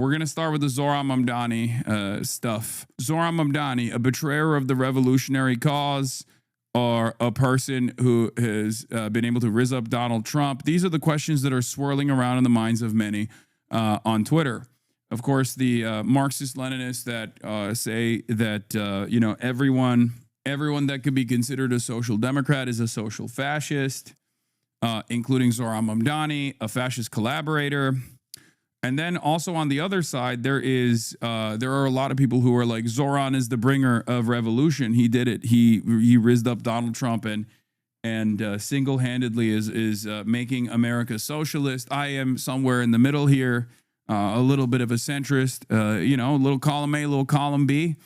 We're going to start with the Zohran Mamdani stuff. Zohran Mamdani, a betrayer of the revolutionary cause, or a person who has been able to rizz up Donald Trump? These are the questions that are swirling around in the minds of many on Twitter. Of course, the Marxist-Leninists that say that everyone that could be considered a social democrat is a social fascist, including Zohran Mamdani, a fascist collaborator. And then also on the other side, there are a lot of people who are like, Zohran is the bringer of revolution. He did it. He rizzed up Donald Trump and single-handedly is making America socialist. I am somewhere in the middle here, a little bit of a centrist, a little column A, little column B.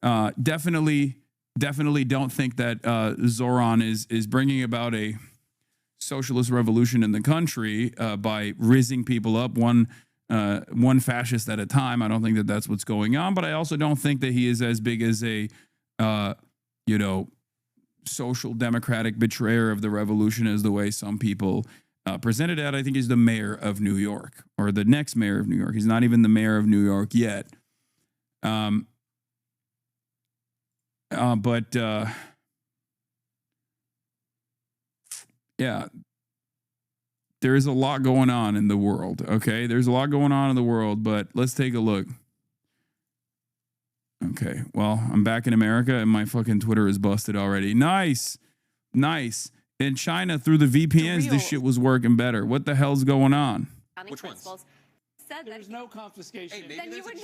Definitely don't think that Zohran is bringing about a socialist revolution in the country by rizzing people up one fascist at a time. I don't think that that's what's going on, but I also don't think that he is as big as a, social democratic betrayer of the revolution as the way some people presented it. I think he's the mayor of New York, or the next mayor of New York. He's not even the mayor of New York yet. Yeah. There is a lot going on in the world, okay? There's a lot going on in the world, but let's take a look. Okay, well, I'm back in America and my fucking Twitter is busted already. Nice. In China, through the VPNs, this shit was working better. What the hell's going on? Which ones? Said there's no confiscation. Hey, then you would know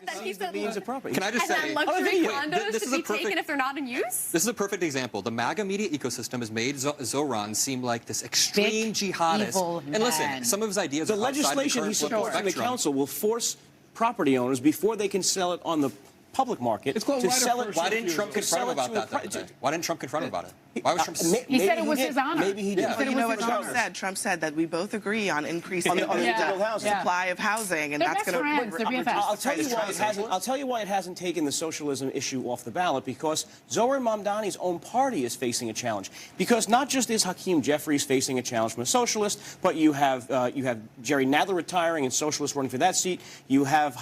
that He said means appropriate. Can I just say, luxury condos should be taken if they're not in use? This is a perfect example. The MAGA media ecosystem has made Zohran seem like this extreme jihadist. And listen, some of his ideas the are outside legislation the he's current supporting political the council will force property owners before they can sell it on the public market It's called to right sell of it. first Why didn't Trump confront him about that the other day? Why didn't Trump confront him about it? Why was Trump? He said it was his honor. Maybe he did. He said it was what his Trump honor. said? Trump said that we both agree on increasing the Yeah. supply of housing, and They're that's best going friends. They're BFFs. I'll tell you why it hasn't taken the socialism issue off the ballot, because Zohran Mamdani's own party is facing a challenge. Because not just is Hakeem Jeffries facing a challenge from a socialist, but you have Jerry Nadler retiring and socialists running for that seat. You have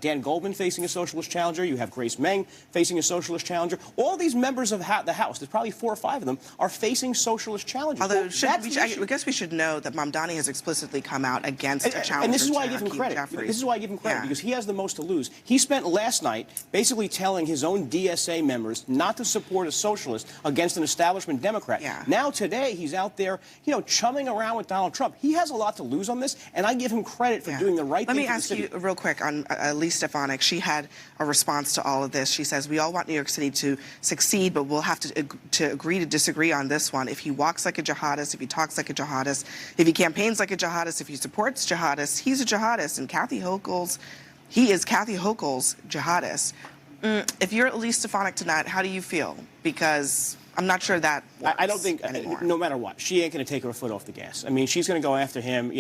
Dan Goldman facing a socialist challenger. You have Grace Meng facing a socialist challenger. All these members of the House, there's probably 4 or 5 of them, are facing socialist challenges. Although, I guess we should know that Mamdani has explicitly come out against a challenger. And this is why I to give him Hakeem credit. Jeffries. This is why I give him credit, because he has the most to lose. He spent last night basically telling his own DSA members not to support a socialist against an establishment Democrat. Yeah. Now today he's out there, chumming around with Donald Trump. He has a lot to lose on this, and I give him credit for doing the right thing. Let me ask you real quick on Lee Stefanik. She had a response to all of this. She says, we all want New York City to succeed, but we'll have to agree to disagree on this one. If he walks like a jihadist, if he talks like a jihadist, if he campaigns like a jihadist, if he supports jihadists, he's a jihadist. And he is Kathy Hochul's jihadist. If you're at Lee Stefanik tonight, how do you feel? Because I'm not sure that works I don't think, anymore. no matter what, she ain't going to take her foot off the gas. I mean, she's going to go after him.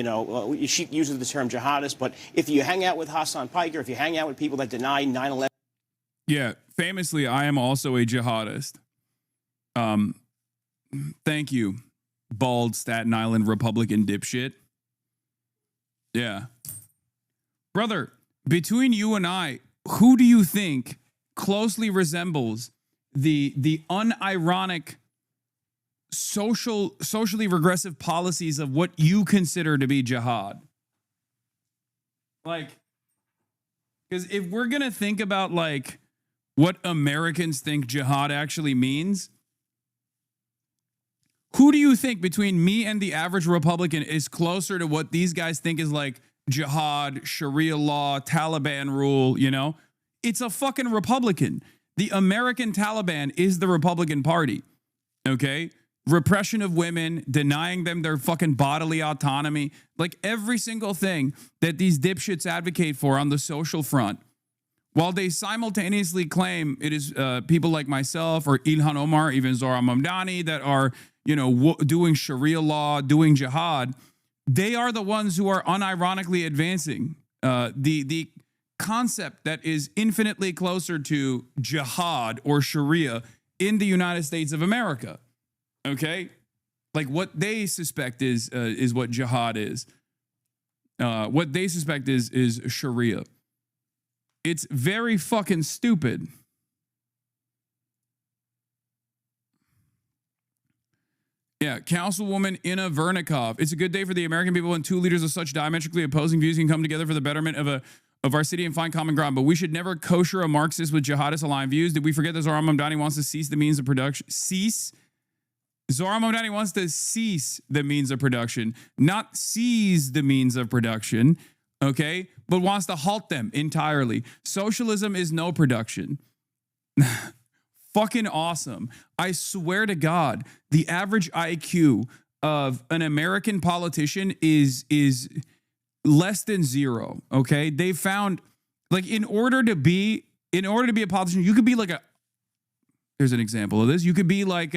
She uses the term jihadist, but if you hang out with Hassan Piker, if you hang out with people that deny 9/11. Yeah, famously, I am also a jihadist. Thank you, bald Staten Island Republican dipshit. Yeah. Brother, between you and I, who do you think closely resembles the unironic socially regressive policies of what you consider to be jihad? Like, because if we're going to think about what Americans think jihad actually means, who do you think between me and the average Republican is closer to what these guys think is jihad, Sharia law, Taliban rule, It's a fucking Republican. The American Taliban is the Republican Party, okay? Repression of women, denying them their fucking bodily autonomy, every single thing that these dipshits advocate for on the social front, while they simultaneously claim it is people like myself or Ilhan Omar, even Zohran Mamdani, that are, doing Sharia law, doing jihad, they are the ones who are unironically advancing the concept that is infinitely closer to jihad or Sharia in the United States of America. Okay? What they suspect is what jihad is. What they suspect is Sharia. It's very fucking stupid. Yeah, Councilwoman Inna Vernikov. It's a good day for the American people when two leaders of such diametrically opposing views can come together for the betterment of our city and find common ground. But we should never kosher a Marxist with jihadist aligned views. Did we forget that Zohran Mamdani wants to cease the means of production? Zohran Mamdani wants to cease the means of production, not seize the means of production, okay? But wants to halt them entirely. Socialism is no production. Fucking awesome. I swear to God, the average IQ of an American politician is less than 0, okay? They found, like, in order to be a politician, you could be like here's an example of this. You could be like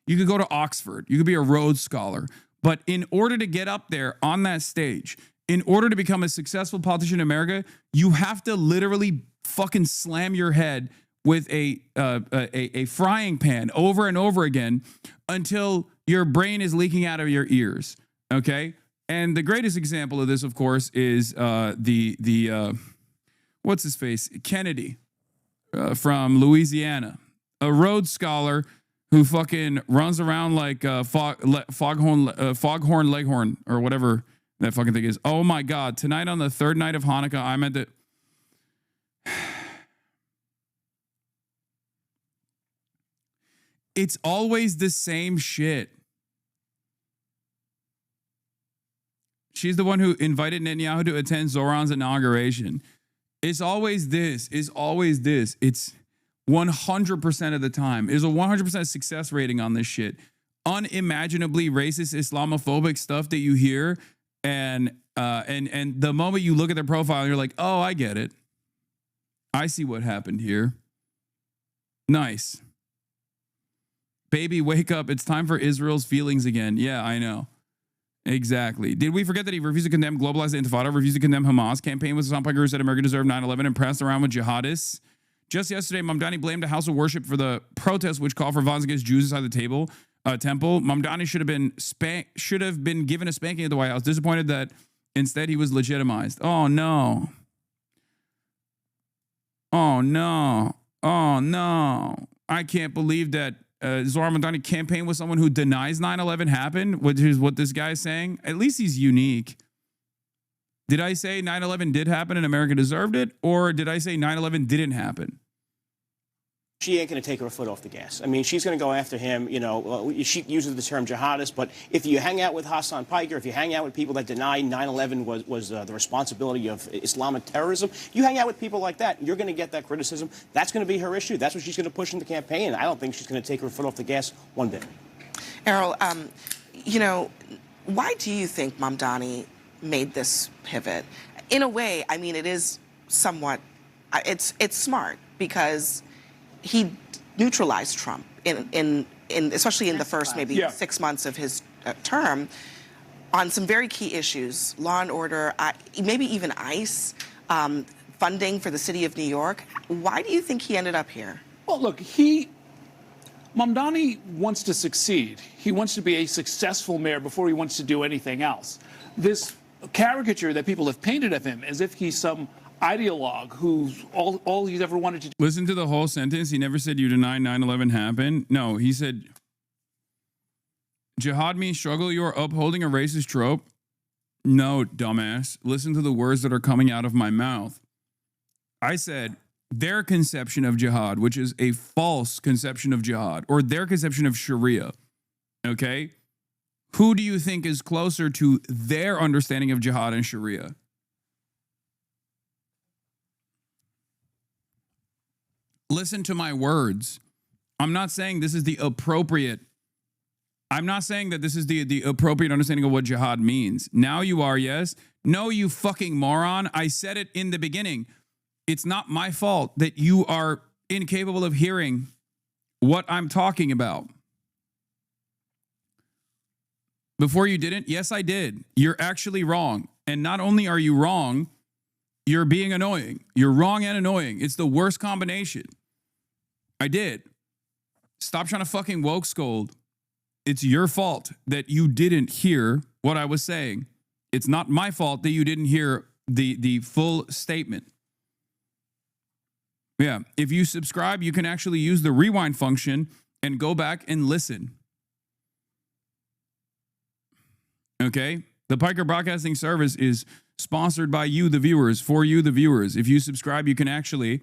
you could go to Oxford. You could be a Rhodes Scholar. But in order to get up there on that stage, in order to become a successful politician in America, you have to literally fucking slam your head with a frying pan over and over again until your brain is leaking out of your ears. Okay? And the greatest example of this, of course, is the what's his face? Kennedy from Louisiana, a Rhodes Scholar who fucking runs around like Foghorn Leghorn or whatever that fucking thing is. Oh my God. Tonight on the third night of Hanukkah, I'm at the... It's always the same shit. She's the one who invited Netanyahu to attend Zohran's inauguration. It's always this. It's always this. It's 100% of the time. There's a 100% success rating on this shit. Unimaginably racist, Islamophobic stuff that you hear, and the moment you look at their profile, you're like, oh, I get it. I see what happened here. Nice. Baby, wake up. It's time for Israel's feelings again. Yeah, I know. Exactly. Did we forget that he refused to condemn globalized intifada, refused to condemn Hamas, campaign with some guru said America deserved 9/11, and pressed around with jihadists? Just yesterday, Mamdani blamed a house of worship for the protests which called for violence against Jews inside the temple. Mamdani should have been given a spanking at the White House. Disappointed that instead he was legitimized. Oh no. Oh no. Oh no. I can't believe that Zohran Mamdani campaigned with someone who denies 9/11 happened, which is what this guy is saying. At least he's unique. Did I say 9/11 did happen and America deserved it? Or did I say 9/11 didn't happen? She ain't going to take her foot off the gas. I mean, she's going to go after him. You know, she uses the term jihadist, but if you hang out with Hassan Piker, if you hang out with people that deny 9/11 was the responsibility of Islamic terrorism, you hang out with people like that, you're going to get that criticism. That's going to be her issue. That's what she's going to push in the campaign. I don't think she's going to take her foot off the gas one bit. Errol, you know, why do you think Mamdani made this pivot? In a way, I mean, it is somewhat, it's smart because he neutralized Trump in especially in the first maybe 6 months of his term on some very key issues: law and order, maybe even ICE, funding for the city of New York. Why do you think he ended up here? Well, look, Mamdani wants to succeed. He wants to be a successful mayor before he wants to do anything else. This caricature that people have painted of him as if he's some ideologue who's all he's ever wanted to do. Listen to the whole sentence. He never said you deny 9/11 happened. No, he said jihad means struggle. You are upholding a racist trope. No, dumbass. Listen to the words that are coming out of my mouth. I said their conception of jihad, which is a false conception of jihad, or their conception of Sharia. Okay? Who do you think is closer to their understanding of jihad and Sharia? Listen to my words. I'm not saying this is the appropriate. I'm not saying that this is the appropriate understanding of what jihad means. Now you are, yes. No, you fucking moron. I said it in the beginning. It's not my fault that you are incapable of hearing what I'm talking about. Before you didn't? Yes, I did. You're actually wrong. And not only are you wrong, you're being annoying. You're wrong and annoying. It's the worst combination. I did. Stop trying to fucking woke scold. It's your fault that you didn't hear what I was saying. It's not my fault that you didn't hear the full statement. Yeah, if you subscribe, you can actually use the rewind function and go back and listen. Okay? The Piker Broadcasting Service is sponsored by you, the viewers, for you, the viewers. If you subscribe, you can actually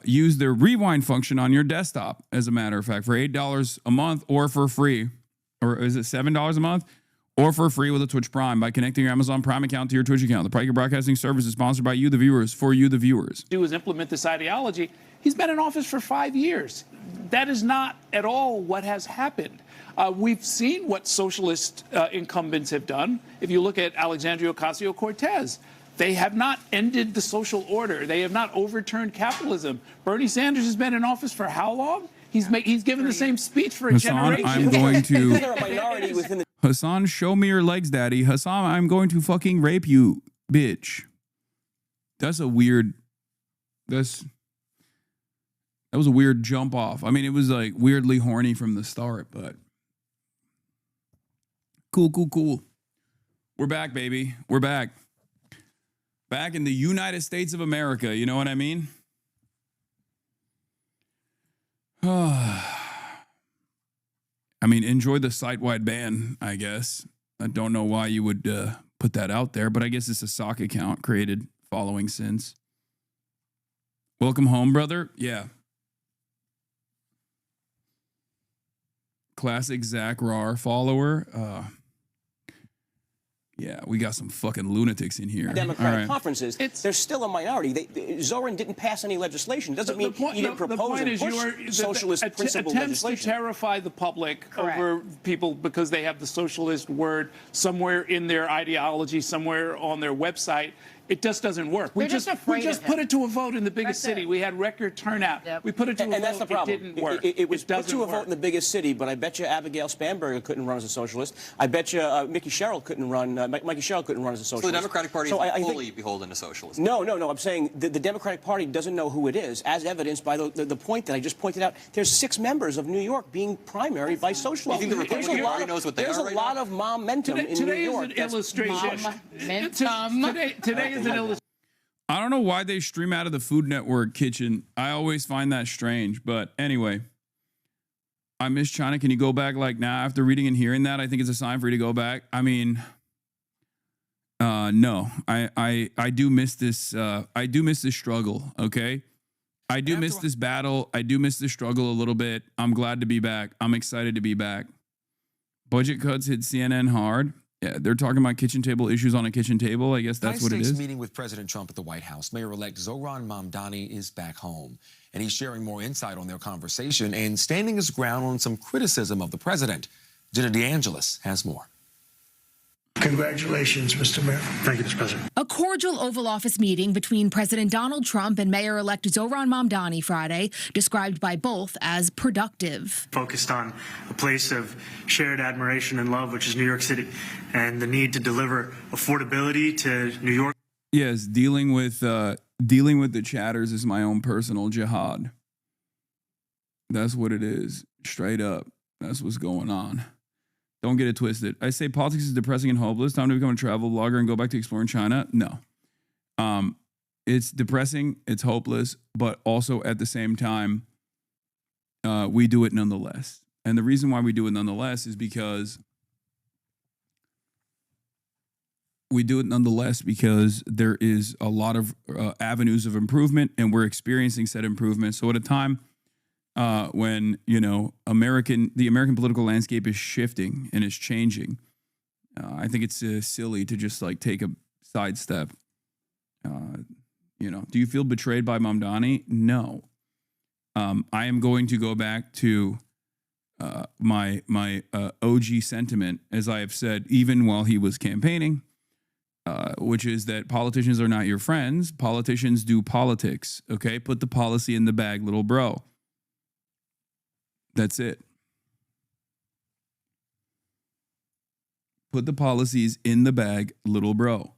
use the rewind function on your desktop, as a matter of fact, for $8 a month or for free. Or is it $7 a month? Or for free with a Twitch Prime by connecting your Amazon Prime account to your Twitch account. The Piker Broadcasting Service is sponsored by you, the viewers, for you, the viewers. Do is implement this ideology. He's been in office for 5 years. That is not at all what has happened. We've seen what socialist incumbents have done. If you look at Alexandria Ocasio-Cortez, they have not ended the social order. They have not overturned capitalism. Bernie Sanders has been in office for how long? He's given the same speech for a generation. I'm going to... They're a minority within the Hasan, show me your legs, daddy. Hasan, I'm going to fucking rape you, bitch. That's a weird... That was a weird jump off. I mean, it was like weirdly horny from the start, but... Cool. We're back, baby. We're back. Back in the United States of America. You know what I mean? I mean, enjoy the site-wide ban, I guess. I don't know why you would put that out there, but I guess it's a sock account created following since. Welcome home, brother. Yeah. Classic Zach Rar follower. Yeah, we got some fucking lunatics in here. Democratic conferences, there's still a minority. Zoran didn't pass any legislation. Doesn't mean he didn't propose and push socialist principle attempts legislation. to terrify the public over people because they have the socialist word somewhere in their ideology, somewhere on their website. It just doesn't work. We just put it to a vote in the biggest city. We had record turnout. Yep. We put it to a vote. And that's the problem. It didn't work. It was put to a vote in the biggest city, but I bet you Abigail Spanberger couldn't run as a socialist. I bet you Mikey Sherrill couldn't run. Mikey Sherrill couldn't run as a socialist. So the Democratic Party is fully beholden to socialism. No. I'm saying the Democratic Party doesn't know who it is, as evidenced by the point that I just pointed out. There's 6 members of New York being primaried by socialists. Well, you think the Republican Party knows what they are? There's a lot of momentum in New York. Today is an illustration. Today is an illustration. I don't know why they stream out of the Food Network kitchen. I always find that strange. But anyway, I miss China. Can you go back like now after reading and hearing that? I think it's a sign for you to go back. I mean, no, I do miss this. I do miss this struggle. Okay. I do miss this battle. I do miss this struggle a little bit. I'm glad to be back. I'm excited to be back. Budget cuts hit CNN hard. Yeah, they're talking about kitchen table issues on a kitchen table. I guess that's what it is. Meeting with President Trump at the White House, Mayor-elect Zohran Mamdani is back home, and he's sharing more insight on their conversation and standing his ground on some criticism of the president. Jenna DeAngelis has more. Congratulations, Mr. Mayor. Thank you, Mr. President. A cordial Oval Office meeting between President Donald Trump and Mayor-elect Zohran Mamdani Friday, described by both as productive. Focused on a place of shared admiration and love, which is New York City, and the need to deliver affordability to New York. Yes, dealing with the chatters is my own personal jihad. That's what it is, straight up. That's what's going on. Don't get it twisted. I say politics is depressing and hopeless. Time to become a travel blogger and go back to exploring China. No. It's depressing. It's hopeless. But also at the same time, we do it nonetheless. And the reason why we do it nonetheless is because there is a lot of avenues of improvement, and we're experiencing said improvement. So at a time when, you know, the American political landscape is shifting and is changing, I think it's silly to just like take a sidestep. You know, do you feel betrayed by Mamdani? No. I am going to go back to my OG sentiment, as I have said, even while he was campaigning, which is that politicians are not your friends. Politicians do politics. Okay, put the policy in the bag, little bro. That's it. Put the policies in the bag, little bro.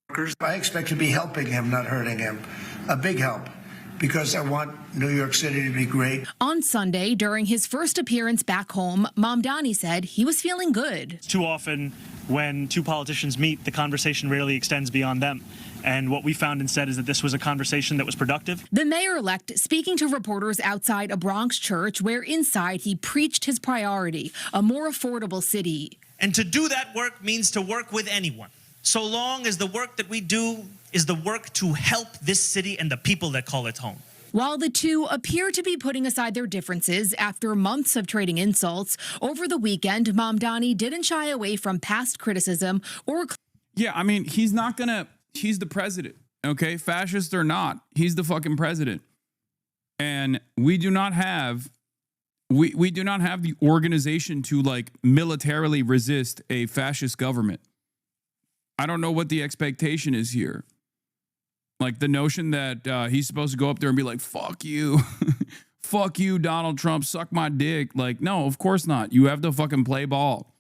I expect to be helping him, not hurting him. A big help, because I want New York City to be great. On Sunday, during his first appearance back home, Mamdani said he was feeling good. Too often, when two politicians meet, the conversation rarely extends beyond them. And what we found instead is that this was a conversation that was productive. The mayor-elect speaking to reporters outside a Bronx church where inside he preached his priority, a more affordable city. And to do that work means to work with anyone, so long as the work that we do is the work to help this city and the people that call it home. While the two appear to be putting aside their differences after months of trading insults, over the weekend, Mamdani didn't shy away from past criticism or... Yeah, I mean, he's the president, okay? Fascist or not, he's the fucking president. And we do not have the organization to like militarily resist a fascist government. I don't know what the expectation is here. Like the notion that he's supposed to go up there and be like, fuck you. Fuck you, Donald Trump, suck my dick. Like, no, of course not. You have to fucking play ball.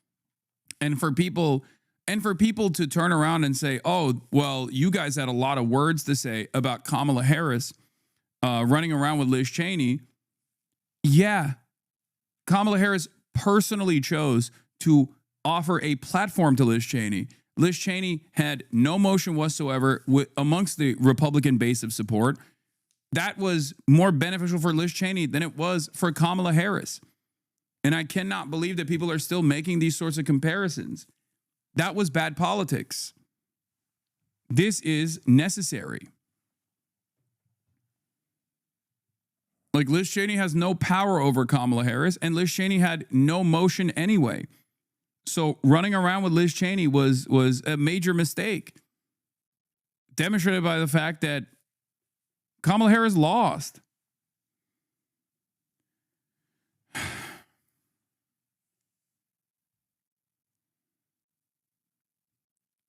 And for people to turn around and say, oh, well, you guys had a lot of words to say about Kamala Harris running around with Liz Cheney. Yeah, Kamala Harris personally chose to offer a platform to Liz Cheney. Liz Cheney had no motion whatsoever amongst the Republican base of support. That was more beneficial for Liz Cheney than it was for Kamala Harris. And I cannot believe that people are still making these sorts of comparisons. That was bad politics. This is necessary. Like Liz Cheney has no power over Kamala Harris, and Liz Cheney had no motion anyway. So running around with Liz Cheney was a major mistake, demonstrated by the fact that Kamala Harris lost.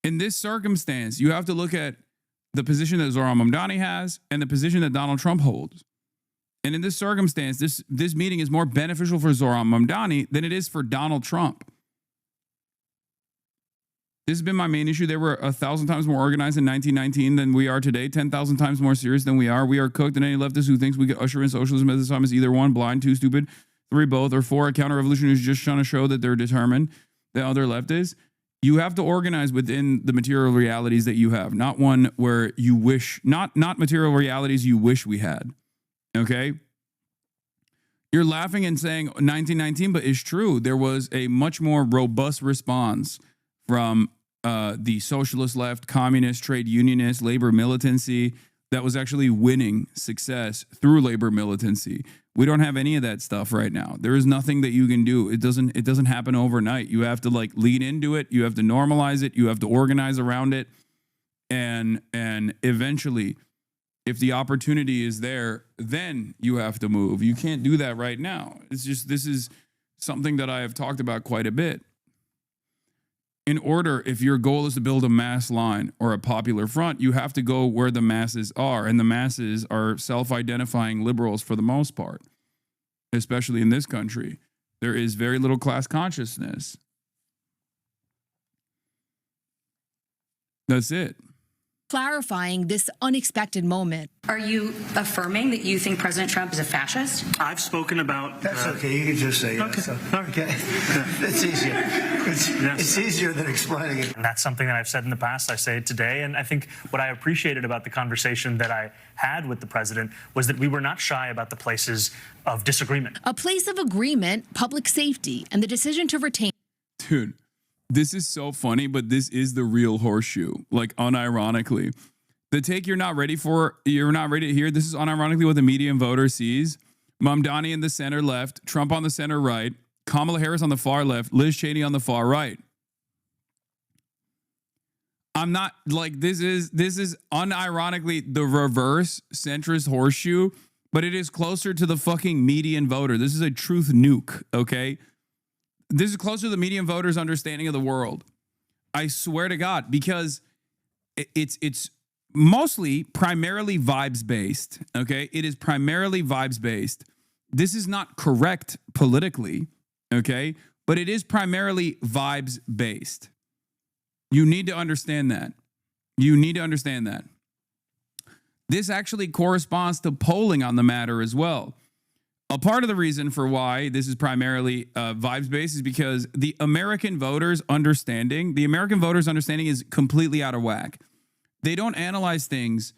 In this circumstance, you have to look at the position that Zohran Mamdani has and the position that Donald Trump holds. And in this circumstance, this meeting is more beneficial for Zohran Mamdani than it is for Donald Trump. This has been my main issue. They were 1,000 times more organized in 1919 than we are today, 10,000 times more serious than we are. We are cooked, and any leftist who thinks we could usher in socialism at this time is either 1, blind, 2, stupid, 3, both, or 4, a counter-revolution who's just trying to show that they're determined. The other left is. You have to organize within the material realities that you have, not one where you wish, not material realities you wish we had. Okay? You're laughing and saying 1919, but it's true. There was a much more robust response from the socialist left, communist, trade unionist, labor militancy that was actually winning success through labor militancy. We don't have any of that stuff right now. There is nothing that you can do. It doesn't happen overnight. You have to like lean into it. You have to normalize it. You have to organize around it. And eventually, if the opportunity is there, then you have to move. You can't do that right now. It's just, this is something that I have talked about quite a bit. In order, if your goal is to build a mass line or a popular front, you have to go where the masses are. And the masses are self-identifying liberals for the most part, especially in this country. There is very little class consciousness. That's it. Clarifying this unexpected moment. Are you affirming that you think President Trump is a fascist? I've spoken about... That's okay. You can just say okay. Okay. That's easier. It's easier than explaining it. And that's something that I've said in the past. I say it today. And I think what I appreciated about the conversation that I had with the president was that we were not shy about the places of disagreement. A place of agreement, public safety, and the decision to retain. Dude. This is so funny, but this is the real horseshoe, like unironically. The take you're not ready to hear, this is unironically what the median voter sees. Mamdani in the center left, Trump on the center right, Kamala Harris on the far left, Liz Cheney on the far right. I'm not, like, this is unironically the reverse centrist horseshoe, but it is closer to the fucking median voter. This is a truth nuke, okay? This is closer to the median voter's understanding of the world. I swear to God, because it's mostly primarily vibes based. Okay. It is primarily vibes based. This is not correct politically. Okay. But it is primarily vibes based. You need to understand that. You need to understand that. This actually corresponds to polling on the matter as well. A part of the reason for why this is primarily vibes-based is because the American voters' understanding is completely out of whack. They don't analyze things.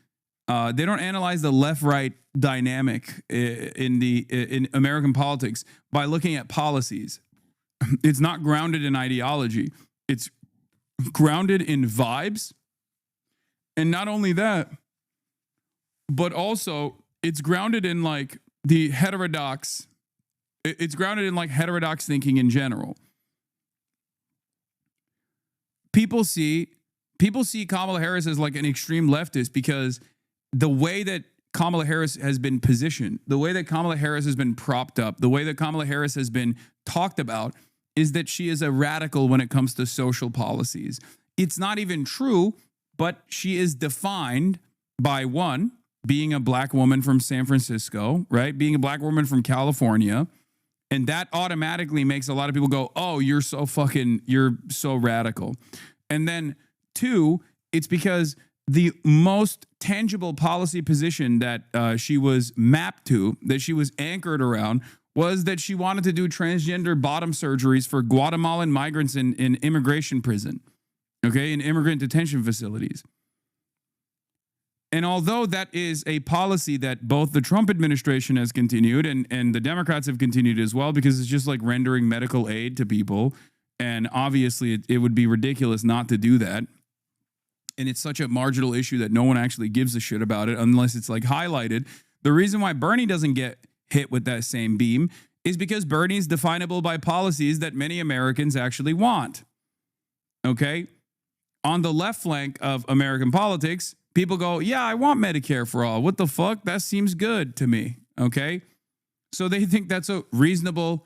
They don't analyze the left-right dynamic in American politics by looking at policies. It's not grounded in ideology. It's grounded in vibes. And not only that, but also it's grounded in like the heterodox. It's grounded in like heterodox thinking in general. People see Kamala Harris as like an extreme leftist because the way that Kamala Harris has been positioned, the way that Kamala Harris has been propped up, the way that Kamala Harris has been talked about is that she is a radical when it comes to social policies. It's not even true, but she is defined by one, being a black woman from San Francisco, right? Being a black woman from California. And that automatically makes a lot of people go, oh, you're so radical. And then two, it's because the most tangible policy position that she was mapped to, that she was anchored around, was that she wanted to do transgender bottom surgeries for Guatemalan migrants in immigration prison, okay, in immigrant detention facilities. And although that is a policy that both the Trump administration has continued and the Democrats have continued as well, because it's just like rendering medical aid to people, and obviously it would be ridiculous not to do that. And it's such a marginal issue that no one actually gives a shit about it unless it's like highlighted. The reason why Bernie doesn't get hit with that same beam is because Bernie's definable by policies that many Americans actually want. Okay? On the left flank of American politics, people go, yeah, I want Medicare for all. What the fuck? That seems good to me. Okay? So they think that's a reasonable,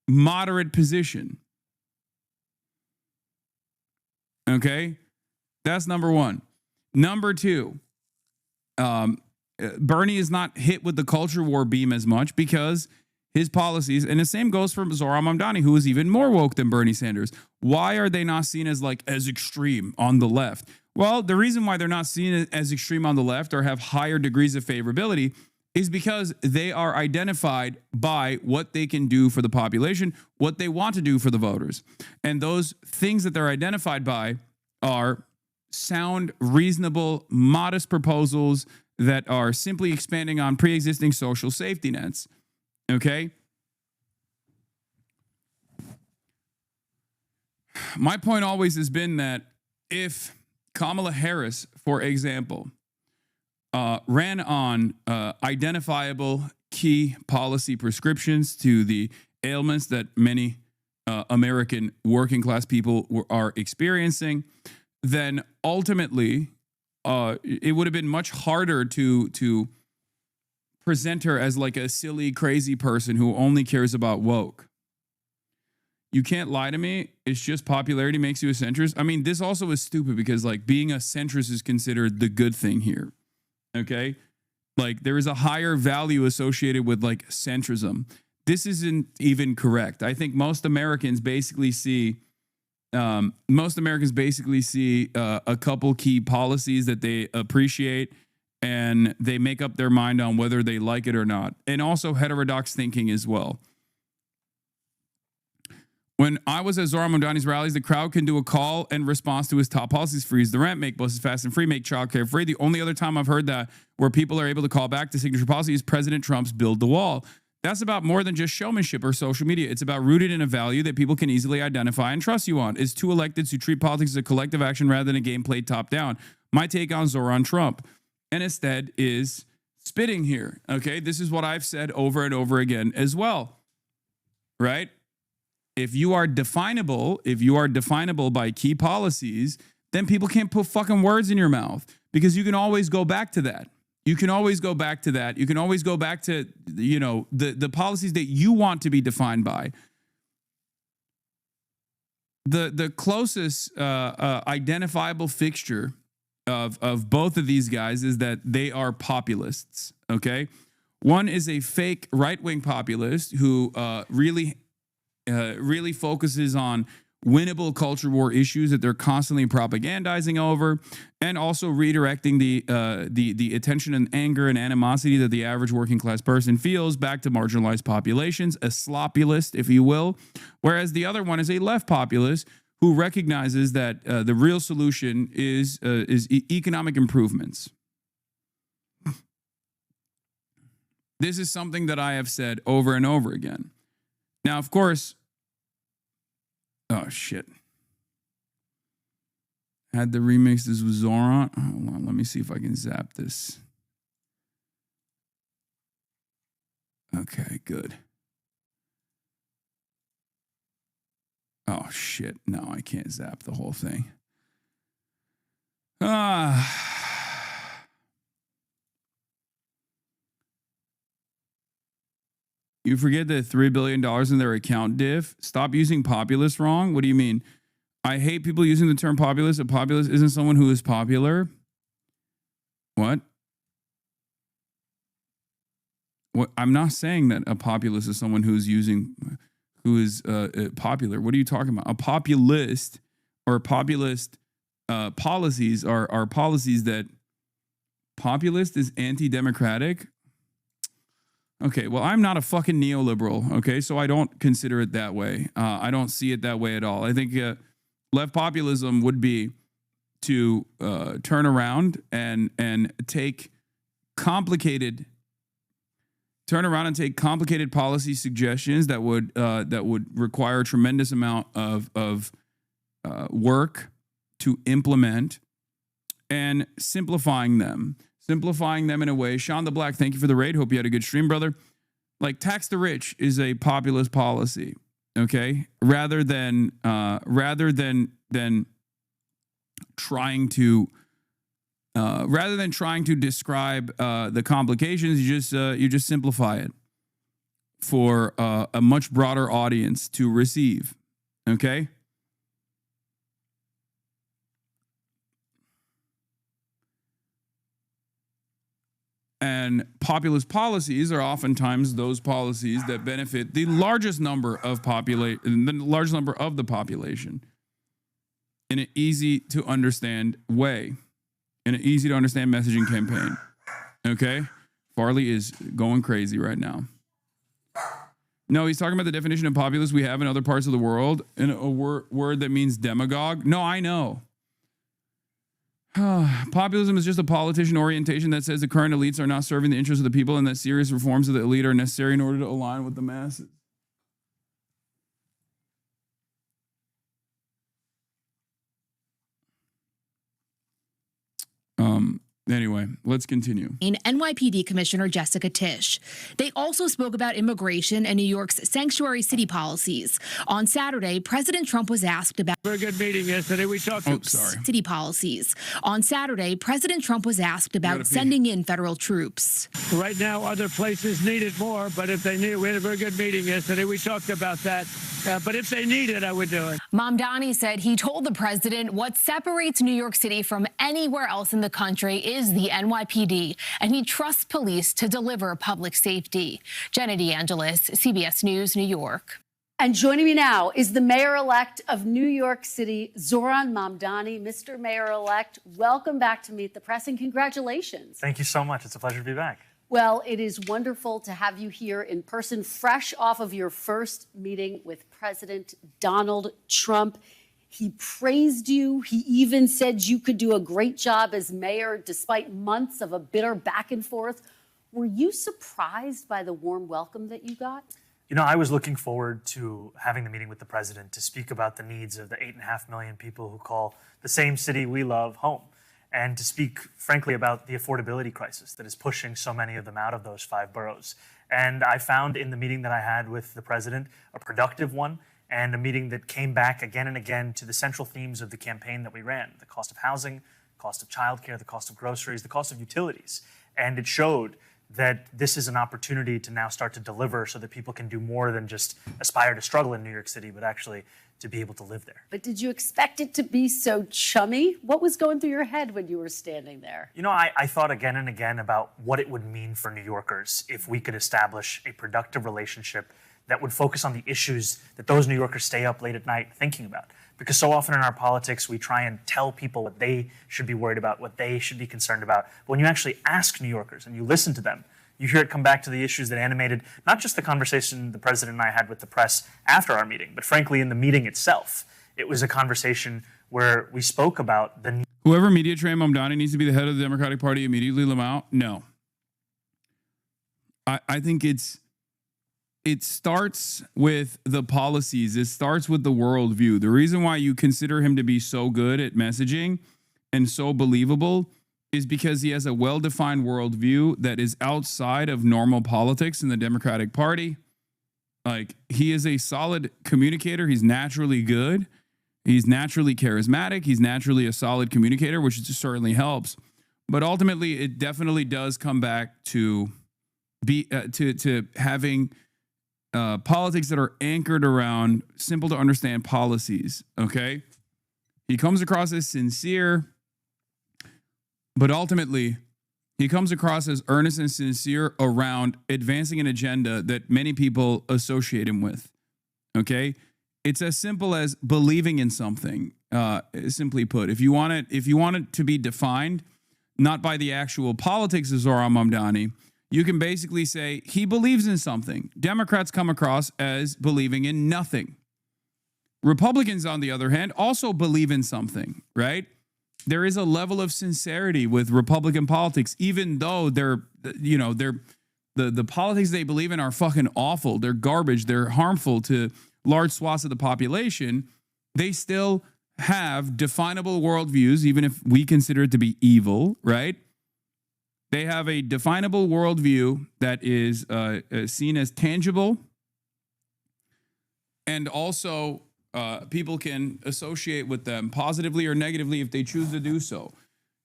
moderate position. Okay? That's number one. Number two, Bernie is not hit with the culture war beam as much because his policies, and the same goes for Zohran Mamdani, who is even more woke than Bernie Sanders. Why are they not seen as extreme on the left? Well, the reason why they're not seen as extreme on the left or have higher degrees of favorability is because they are identified by what they can do for the population, what they want to do for the voters. And those things that they're identified by are sound, reasonable, modest proposals that are simply expanding on pre-existing social safety nets. Okay? My point always has been that if Kamala Harris, for example, ran on identifiable key policy prescriptions to the ailments that many American working class people are experiencing, then ultimately it would have been much harder to present her as like a silly, crazy person who only cares about woke. You can't lie to me. It's just popularity makes you a centrist. I mean, this also is stupid because like being a centrist is considered the good thing here. Okay? Like there is a higher value associated with like centrism. This isn't even correct. I think most Americans basically see a couple key policies that they appreciate, and they make up their mind on whether they like it or not. And also heterodox thinking as well. When I was at Zohran Mamdani's rallies, the crowd can do a call and response to his top policies: freeze the rent, make buses fast and free, make childcare free. The only other time I've heard that where people are able to call back to signature policy is President Trump's build the wall. That's about more than just showmanship or social media. It's about rooted in a value that people can easily identify and trust you on. It's two electeds who treat politics as a collective action rather than a game played top down. My take on Zohran Trump, and instead is spitting here. Okay, this is what I've said over and over again as well. Right? If you are definable by key policies, then people can't put fucking words in your mouth because you can always go back to that. You can always go back to that. You can always go back to, the policies that you want to be defined by. The closest identifiable fixture of both of these guys is that they are populists, okay? One is a fake right-wing populist who really focuses on winnable culture war issues that they're constantly propagandizing over, and also redirecting the attention and anger and animosity that the average working class person feels back to marginalized populations, a sloppulist, if you will, whereas the other one is a left populist who recognizes that the real solution is economic improvements. This is something that I have said over and over again. Now, of course, oh, shit. Had the remix. This was Zohran. Hold on. Let me see if I can zap this. Okay, good. Oh, shit. No, I can't zap the whole thing. You forget that $3 billion in their account diff. Stop using populist wrong. What do you mean? I hate people using the term populist. A populist isn't someone who is popular. What? What? I'm not saying that a populist is someone who is popular. What are you talking about? A populist or populist policies are policies that populist is anti-democratic. Okay, well, I'm not a fucking neoliberal, okay? So I don't consider it that way. I don't see it that way at all. I think left populism would be to turn around and take complicated policy suggestions that would require a tremendous amount of work to implement, and simplifying them in a way. Sean the Black, thank you for the raid. Hope you had a good stream, brother. Like, tax the rich is a populist policy, okay? Rather than trying to describe the complications, you just simplify it for a much broader audience to receive, okay? And populist policies are oftentimes those policies that benefit the largest number of the population in an easy to understand way, in an easy to understand messaging campaign. Okay? Farley is going crazy right now. No, he's talking about the definition of populist we have in other parts of the world, in a word that means demagogue. No, I know. Populism is just a politician orientation that says the current elites are not serving the interests of the people and that serious reforms of the elite are necessary in order to align with the masses. Anyway, let's continue. In NYPD Commissioner Jessica Tisch. They also spoke about immigration and New York's sanctuary city policies. On Saturday, President Trump was asked about very good meeting yesterday. We talked about city policies. On Saturday, President Trump was asked about sending in federal troops. Right now, other places need it more, but if they need it, we had a very good meeting yesterday. We talked about that. But if they need it, I would do it. Mamdani said he told the president what separates New York City from anywhere else in the country is the NYPD, and he trusts police to deliver public safety. Jenna DeAngelis, CBS News, New York. And joining me now is the mayor-elect of New York City, Zohran Mamdani. Mr. Mayor-elect, welcome back to Meet the Press, and congratulations. Thank you so much. It's a pleasure to be back. Well, it is wonderful to have you here in person, fresh off of your first meeting with President Donald Trump. He praised you. He even said you could do a great job as mayor despite months of a bitter back and forth. Were you surprised by the warm welcome that you got? You know, I was looking forward to having the meeting with the president to speak about the needs of the 8.5 million people who call the same city we love home, and to speak, frankly, about the affordability crisis that is pushing so many of them out of those 5 boroughs. And I found in the meeting that I had with the president a productive one, and a meeting that came back again and again to the central themes of the campaign that we ran: the cost of housing, the cost of childcare, the cost of groceries, the cost of utilities. And it showed that this is an opportunity to now start to deliver so that people can do more than just aspire to struggle in New York City, but actually to be able to live there. But did you expect it to be so chummy? What was going through your head when you were standing there? You know, I thought again and again about what it would mean for New Yorkers if we could establish a productive relationship that would focus on the issues that those New Yorkers stay up late at night thinking about. Because so often in our politics, we try and tell people what they should be worried about, what they should be concerned about. But when you actually ask New Yorkers and you listen to them, you hear it come back to the issues that animated not just the conversation the president and I had with the press after our meeting, but frankly in the meeting itself. It was a conversation where we spoke about the need. Whoever media trained Mamdani needs to be the head of the Democratic Party immediately. Lamau? No. I think it starts with the policies. It starts with the worldview. The reason why you consider him to be so good at messaging and so believable is because he has a well-defined worldview that is outside of normal politics in the Democratic Party. Like, he is a solid communicator. He's naturally good. He's naturally charismatic. He's naturally a solid communicator, which certainly helps. But ultimately, it definitely does come back to having politics that are anchored around simple to understand policies. Okay, he comes across as sincere, but ultimately, he comes across as earnest and sincere around advancing an agenda that many people associate him with. Okay, it's as simple as believing in something. Simply put, if you want it to be defined not by the actual politics of Zohran Mamdani, you can basically say he believes in something. Democrats come across as believing in nothing. Republicans, on the other hand, also believe in something, right? There is a level of sincerity with Republican politics, even though the politics they believe in are fucking awful. They're garbage. They're harmful to large swaths of the population. They still have definable worldviews, even if we consider it to be evil, right? They have a definable worldview that is seen as tangible, and also people can associate with them positively or negatively if they choose to do so.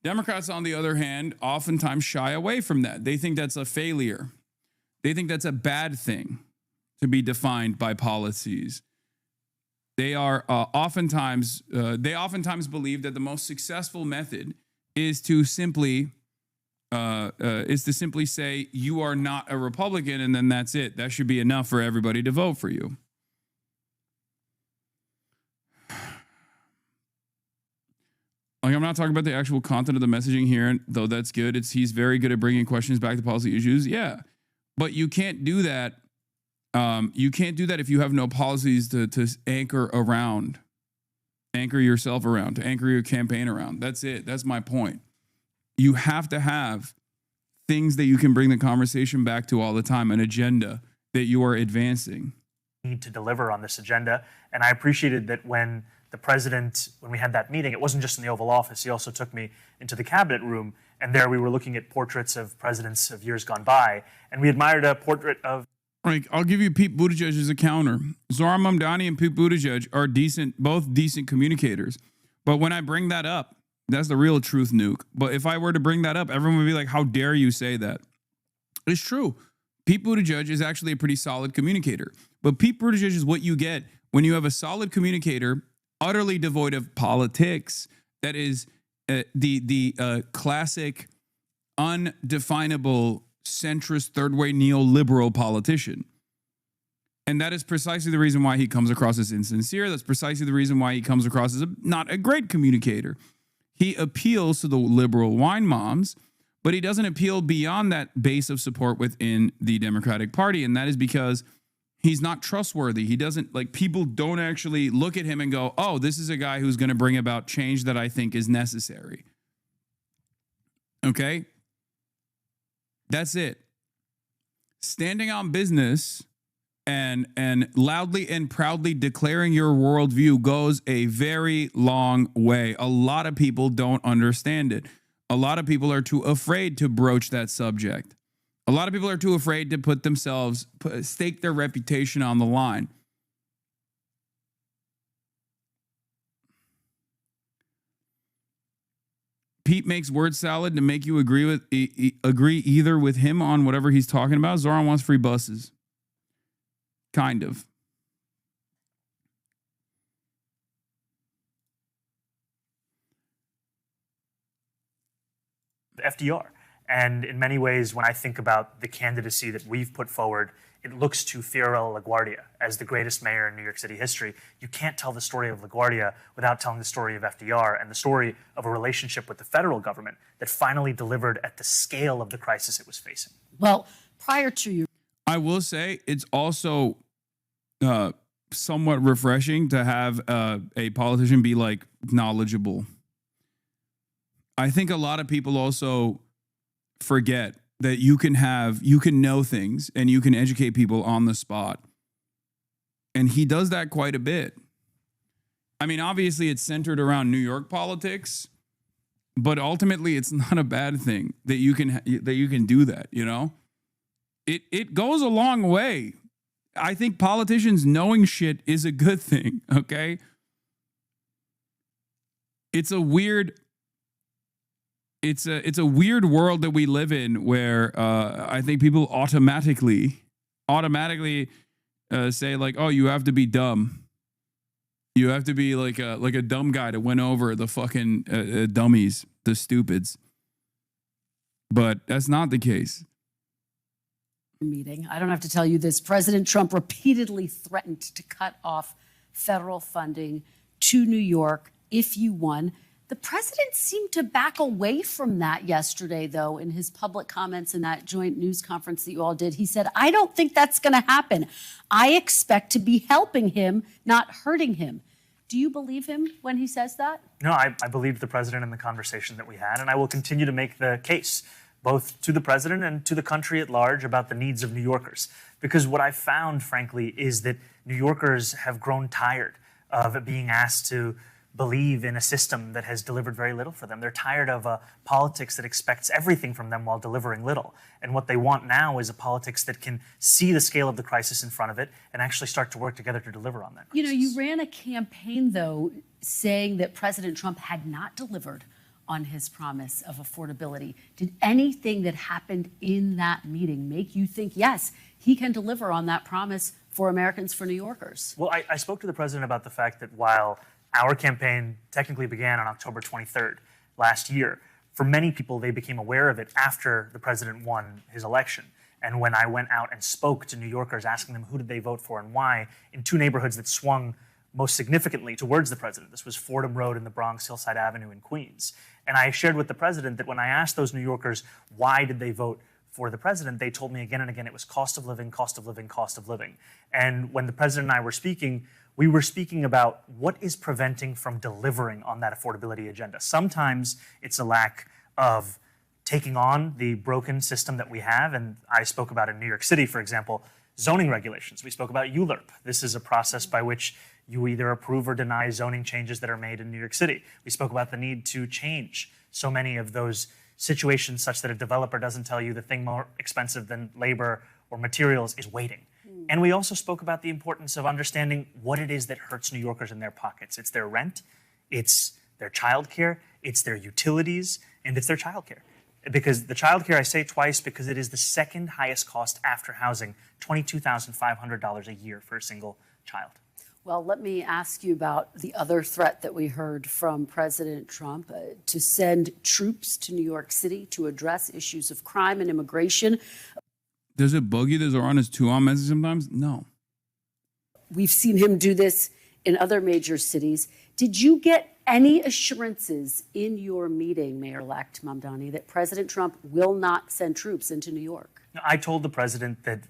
Democrats, on the other hand, oftentimes shy away from that. They think that's a failure. They think that's a bad thing to be defined by policies. They are oftentimes believe that the most successful method is to simply say you are not a Republican, and then that's it. That should be enough for everybody to vote for you. Like, I'm not talking about the actual content of the messaging here, though that's good. He's very good at bringing questions back to policy issues. Yeah, but you can't do that. You can't do that if you have no policies to anchor yourself around, to anchor your campaign around. That's it. That's my point. You have to have things that you can bring the conversation back to all the time, an agenda that you are advancing. Need to deliver on this agenda. And I appreciated that when we had that meeting, it wasn't just in the Oval Office. He also took me into the cabinet room, and there we were looking at portraits of presidents of years gone by, and we admired a portrait of... Like, I'll give you Pete Buttigieg as a counter. Zohran Mamdani and Pete Buttigieg are both decent communicators. But when I bring that up, that's the real truth, Nuke. But if I were to bring that up, everyone would be like, how dare you say that? It's true. Pete Buttigieg is actually a pretty solid communicator. But Pete Buttigieg is what you get when you have a solid communicator, utterly devoid of politics, that is the classic, undefinable, centrist, third-way neoliberal politician. And that is precisely the reason why he comes across as insincere. That's precisely the reason why he comes across as not a great communicator. He appeals to the liberal wine moms, but he doesn't appeal beyond that base of support within the Democratic Party. And that is because he's not trustworthy. He doesn't, like, people don't actually look at him and go, oh, this is a guy who's going to bring about change that I think is necessary. Okay? That's it. Standing on business and loudly and proudly declaring your worldview goes a very long way. A lot of people don't understand it. A lot of people are too afraid to broach that subject. A lot of people are too afraid to stake their reputation on the line. Pete makes word salad to make you agree either with him on whatever he's talking about. Zohran wants free buses. Kind of. FDR. And in many ways, when I think about the candidacy that we've put forward, it looks to Fiorello LaGuardia as the greatest mayor in New York City history. You can't tell the story of LaGuardia without telling the story of FDR and the story of a relationship with the federal government that finally delivered at the scale of the crisis it was facing. Well, prior to you, I will say it's also somewhat refreshing to have a politician be like knowledgeable. I think a lot of people also forget that you can know things and you can educate people on the spot. And he does that quite a bit. I mean, obviously it's centered around New York politics, but ultimately it's not a bad thing that you can do that, you know? It goes a long way. I think politicians knowing shit is a good thing, okay? It's a weird world that we live in where I think people automatically say like, oh, you have to be dumb. You have to be like a dumb guy to win over the fucking dummies, the stupids. But that's not the case. Meeting. I don't have to tell you this. President Trump repeatedly threatened to cut off federal funding to New York if you won. The president seemed to back away from that yesterday, though, in his public comments in that joint news conference that you all did. He said, I don't think that's going to happen. I expect to be helping him, not hurting him. Do you believe him when he says that? No, I believed the president in the conversation that we had, and I will continue to make the case, both to the president and to the country at large, about the needs of New Yorkers. Because what I found, frankly, is that New Yorkers have grown tired of being asked to believe in a system that has delivered very little for them. They're tired of a politics that expects everything from them while delivering little. And what they want now is a politics that can see the scale of the crisis in front of it and actually start to work together to deliver on that crisis. You know, you ran a campaign, though, saying that President Trump had not delivered on his promise of affordability. Did anything that happened in that meeting make you think, yes, he can deliver on that promise for Americans, for New Yorkers? Well, I spoke to the president about the fact that while our campaign technically began on October 23rd last year, for many people, they became aware of it after the president won his election. And when I went out and spoke to New Yorkers, asking them who did they vote for and why, in two neighborhoods that swung most significantly towards the president. This was Fordham Road in the Bronx, Hillside Avenue in Queens. And I shared with the president that when I asked those New Yorkers why did they vote for the president, they told me again and again it was cost of living, cost of living, cost of living. And when the president and I were speaking, we were speaking about what is preventing from delivering on that affordability agenda. Sometimes it's a lack of taking on the broken system that we have, and I spoke about in New York City, for example, zoning regulations. We spoke about ULURP. This is a process by which you either approve or deny zoning changes that are made in New York City. We spoke about the need to change so many of those situations such that a developer doesn't tell you the thing more expensive than labor or materials is waiting. And we also spoke about the importance of understanding what it is that hurts New Yorkers in their pockets. It's their rent, it's their childcare, it's their utilities, and it's their childcare. Because the childcare, I say twice, because it is the second highest cost after housing, $22,500 a year for a single child. Well, let me ask you about the other threat that we heard from President Trump to send troops to New York City to address issues of crime and immigration. Does it bug you that Zohran is too on message sometimes? No. We've seen him do this in other major cities. Did you get any assurances in your meeting, Mayor-elect Mamdani, that President Trump will not send troops into New York? I told the president that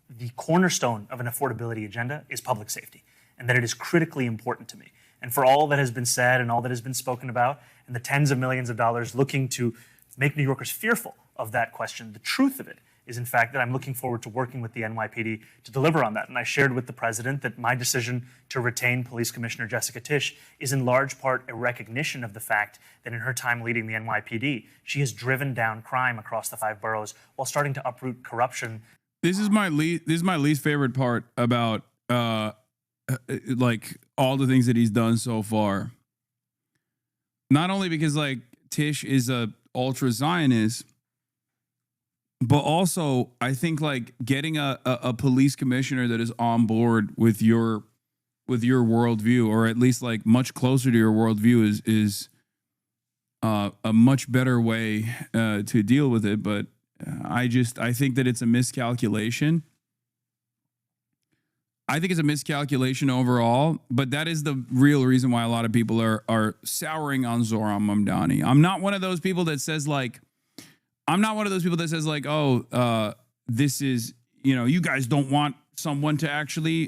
the cornerstone of an affordability agenda is public safety, and that it is critically important to me. And for all that has been said and all that has been spoken about, and the tens of millions of dollars looking to make New Yorkers fearful of that question, the truth of it is, in fact, that I'm looking forward to working with the NYPD to deliver on that. And I shared with the president that my decision to retain Police Commissioner Jessica Tisch is in large part a recognition of the fact that in her time leading the NYPD, she has driven down crime across the 5 boroughs while starting to uproot corruption. This is my least favorite part about like all the things that he's done so far. Not only because like Tisch is a ultra Zionist, but also I think like getting a police commissioner that is on board with your worldview, or at least like much closer to your worldview, is a much better way to deal with it. But I think that it's a miscalculation. I think it's a miscalculation overall, but that is the real reason why a lot of people are souring on Zohran Mamdani. I'm not one of those people that says like, oh, this is, you guys don't want someone to actually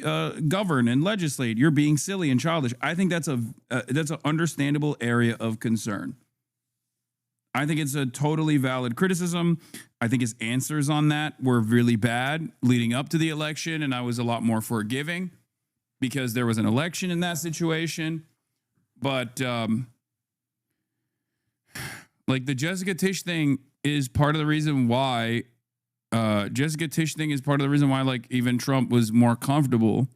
govern and legislate. You're being silly and childish. I think that's an understandable area of concern. I think it's a totally valid criticism. I think his answers on that were really bad leading up to the election, and I was a lot more forgiving because there was an election in that situation. But like the Jessica Tisch thing is part of the reason why like even Trump was more comfortable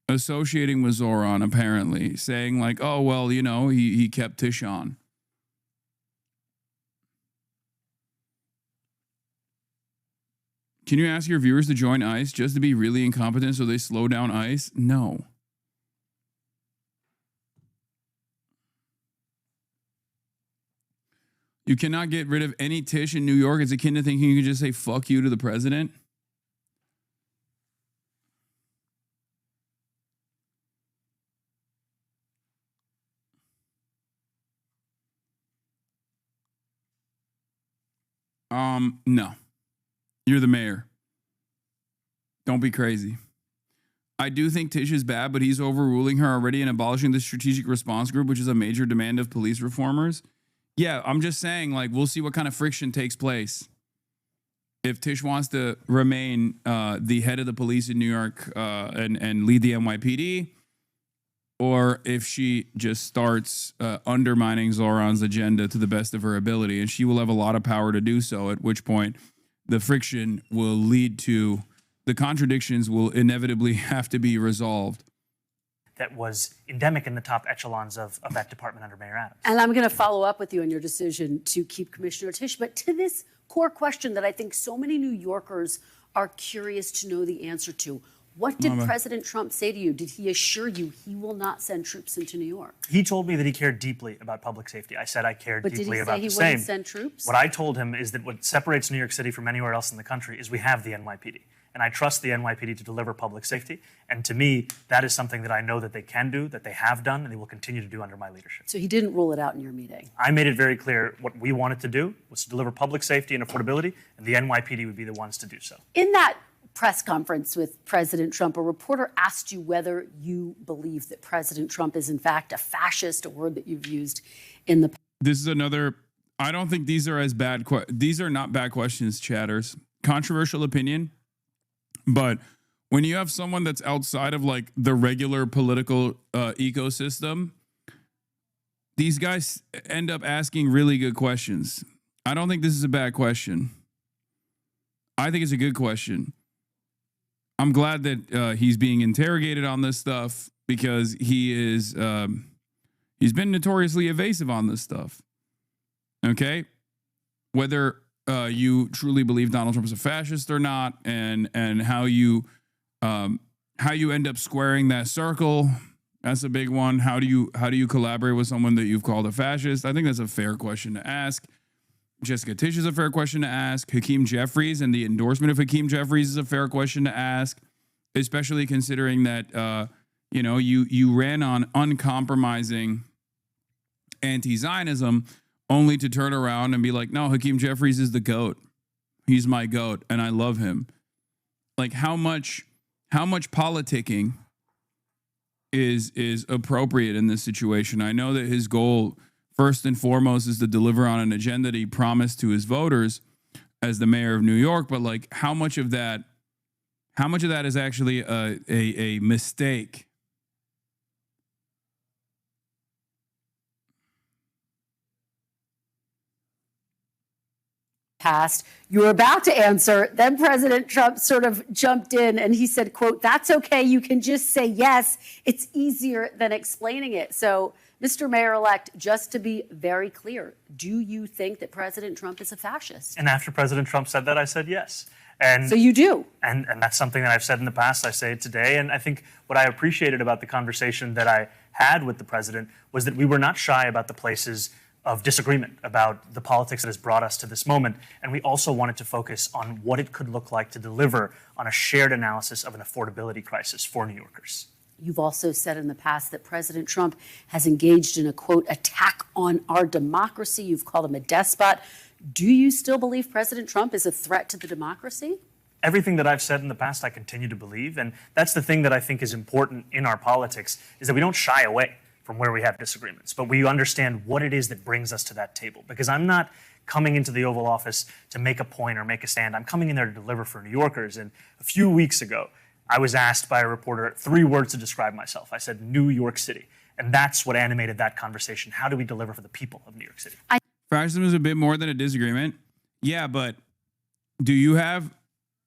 associating with Zohran, apparently, saying like, oh, well, he kept Tisch on. Can you ask your viewers to join ICE just to be really incompetent so they slow down ICE? No. You cannot get rid of any Tisch in New York. It's akin to thinking you can just say fuck you to the president. No. You're the mayor. Don't be crazy. I do think Tisch is bad, but he's overruling her already and abolishing the strategic response group, which is a major demand of police reformers. Yeah, I'm just saying, like, we'll see what kind of friction takes place. If Tisch wants to remain the head of the police in New York and lead the NYPD, or if she just starts undermining Zohran's agenda to the best of her ability, and she will have a lot of power to do so, at which point the friction will lead to, the contradictions will inevitably have to be resolved. That was endemic in the top echelons of that department under Mayor Adams. And I'm going to follow up with you on your decision to keep Commissioner Tisch. But to this core question that I think so many New Yorkers are curious to know the answer to, what did President Trump say to you? Did he assure you he will not send troops into New York? He told me that he cared deeply about public safety. I said I cared deeply about the same. But did he say he wouldn't send troops? What I told him is that what separates New York City from anywhere else in the country is we have the NYPD. And I trust the NYPD to deliver public safety. And to me, that is something that I know that they can do, that they have done, and they will continue to do under my leadership. So he didn't rule it out in your meeting? I made it very clear what we wanted to do was to deliver public safety and affordability, and the NYPD would be the ones to do so. In that press conference with President Trump, a reporter asked you whether you believe that President Trump is in fact a fascist, a word that you've used in the past. This is another, I don't think these are as bad, these are not bad questions, chatters. Controversial opinion, but when you have someone that's outside of like the regular political ecosystem, these guys end up asking really good questions. I don't think this is a bad question. I think it's a good question. I'm glad that he's being interrogated on this stuff because he is he's been notoriously evasive on this stuff. Okay, whether you truly believe Donald Trump is a fascist or not, and how you end up squaring that circle, that's a big one. How do you collaborate with someone that you've called a fascist? I think that's a fair question to ask. Jessica Tisch is a fair question to ask. Hakeem Jeffries and the endorsement of Hakeem Jeffries is a fair question to ask, especially considering that you ran on uncompromising anti-Zionism only to turn around and be like, no, Hakeem Jeffries is the GOAT. He's my GOAT, and I love him. Like how much politicking is appropriate in this situation? I know that his goal, first and foremost, is to deliver on an agenda that he promised to his voters as the mayor of New York. But like, how much of that is actually a mistake? Past. You were about to answer. Then President Trump sort of jumped in and he said, quote, "That's okay. You can just say yes. It's easier than explaining it." So, Mr. Mayor-elect, just to be very clear, do you think that President Trump is a fascist? And after President Trump said that, I said yes. And so you do. And that's something that I've said in the past. I say it today. And I think what I appreciated about the conversation that I had with the president was that we were not shy about the places of disagreement about the politics that has brought us to this moment. And we also wanted to focus on what it could look like to deliver on a shared analysis of an affordability crisis for New Yorkers. You've also said in the past that President Trump has engaged in a, quote, attack on our democracy. You've called him a despot. Do you still believe President Trump is a threat to the democracy? Everything that I've said in the past, I continue to believe. And that's the thing that I think is important in our politics, is that we don't shy away from where we have disagreements, but we understand what it is that brings us to that table. Because I'm not coming into the Oval Office to make a point or make a stand. I'm coming in there to deliver for New Yorkers. And a few weeks ago, I was asked by a reporter 3 words to describe myself. I said, New York City. And that's what animated that conversation. How do we deliver for the people of New York City? Fascism is a bit more than a disagreement. Yeah, but do you have...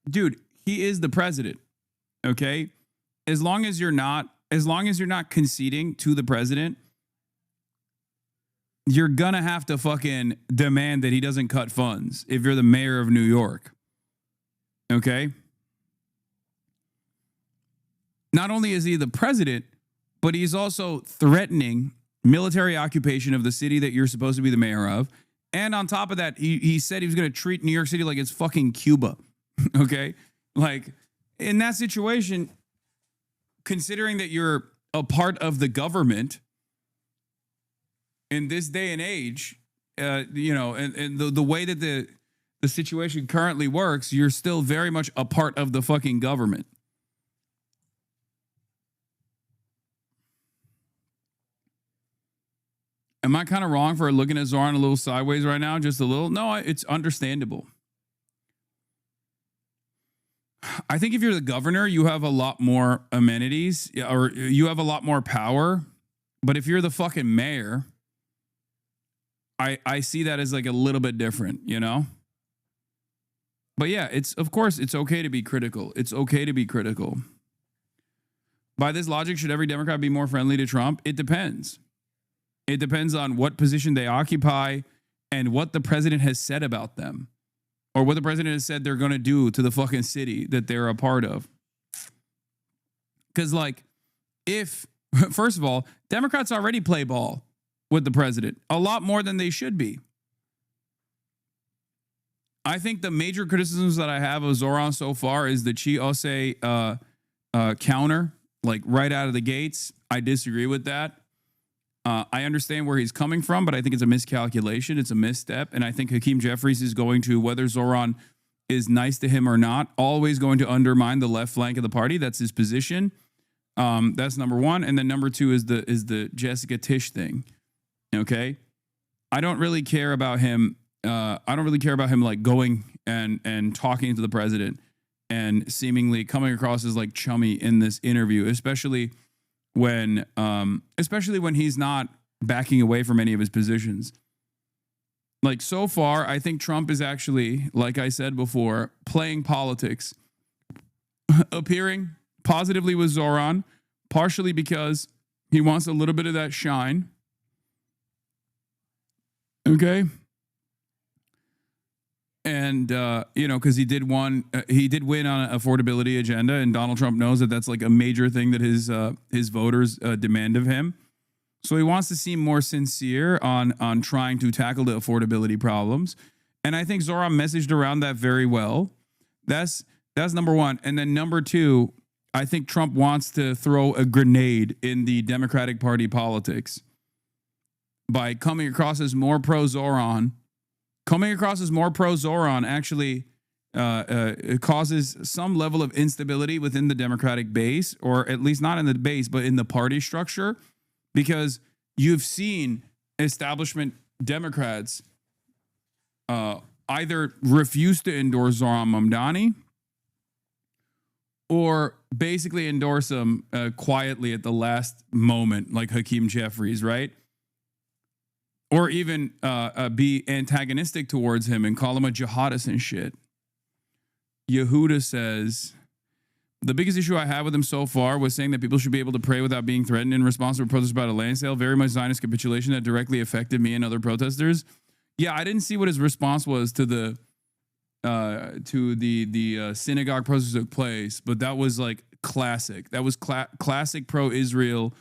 Dude, he is the president, okay? As long as you're not conceding to the president, you're gonna have to fucking demand that he doesn't cut funds if you're the mayor of New York, okay? Not only is he the president, but he's also threatening military occupation of the city that you're supposed to be the mayor of. And on top of that, he said he was going to treat New York City like it's fucking Cuba. Okay? Like, in that situation, considering that you're a part of the government in this day and age, and the way that the situation currently works, you're still very much a part of the fucking government. Am I kind of wrong for looking at Zohran a little sideways right now? Just a little? No, it's understandable. I think if you're the governor, you have a lot more amenities or you have a lot more power. But if you're the fucking mayor, I see that as like a little bit different, you know? But yeah, of course, it's okay to be critical. It's okay to be critical. By this logic, should every Democrat be more friendly to Trump? It depends. It depends on what position they occupy and what the president has said about them or what the president has said they're going to do to the fucking city that they're a part of. Because, like, first of all, Democrats already play ball with the president a lot more than they should be. I think the major criticisms that I have of Zohran so far is the Chi Ose counter, like right out of the gates. I disagree with that. I understand where he's coming from, but I think it's a miscalculation. It's a misstep. And I think Hakeem Jeffries is going to, whether Zohran is nice to him or not, always going to undermine the left flank of the party. That's his position. That's number one. And then number two is the Jessica Tisch thing. Okay. I don't really care about him. Like going and talking to the president and seemingly coming across as like chummy in this interview, especially when he's not backing away from any of his positions. Like, so far, I think Trump is actually, like I said before, playing politics, appearing positively with Zohran, partially because he wants a little bit of that shine. Okay. And, because he did win on an affordability agenda, and Donald Trump knows that that's like a major thing that his voters demand of him. So he wants to seem more sincere on trying to tackle the affordability problems. And I think Zohran messaged around that very well. That's number one. And then number two, I think Trump wants to throw a grenade in the Democratic Party politics by coming across as more pro-Zohran. Coming across as more pro-Zohran actually causes some level of instability within the Democratic base, or at least not in the base, but in the party structure, because you've seen establishment Democrats either refuse to endorse Zohran Mamdani or basically endorse him quietly at the last moment, like Hakeem Jeffries, right? Or even be antagonistic towards him and call him a jihadist and shit. Yehuda says, the biggest issue I have with him so far was saying that people should be able to pray without being threatened in response to a protest about a land sale. Very much Zionist capitulation that directly affected me and other protesters. Yeah, I didn't see what his response was to the synagogue protest that took place, but that was like classic. That was classic pro-Israel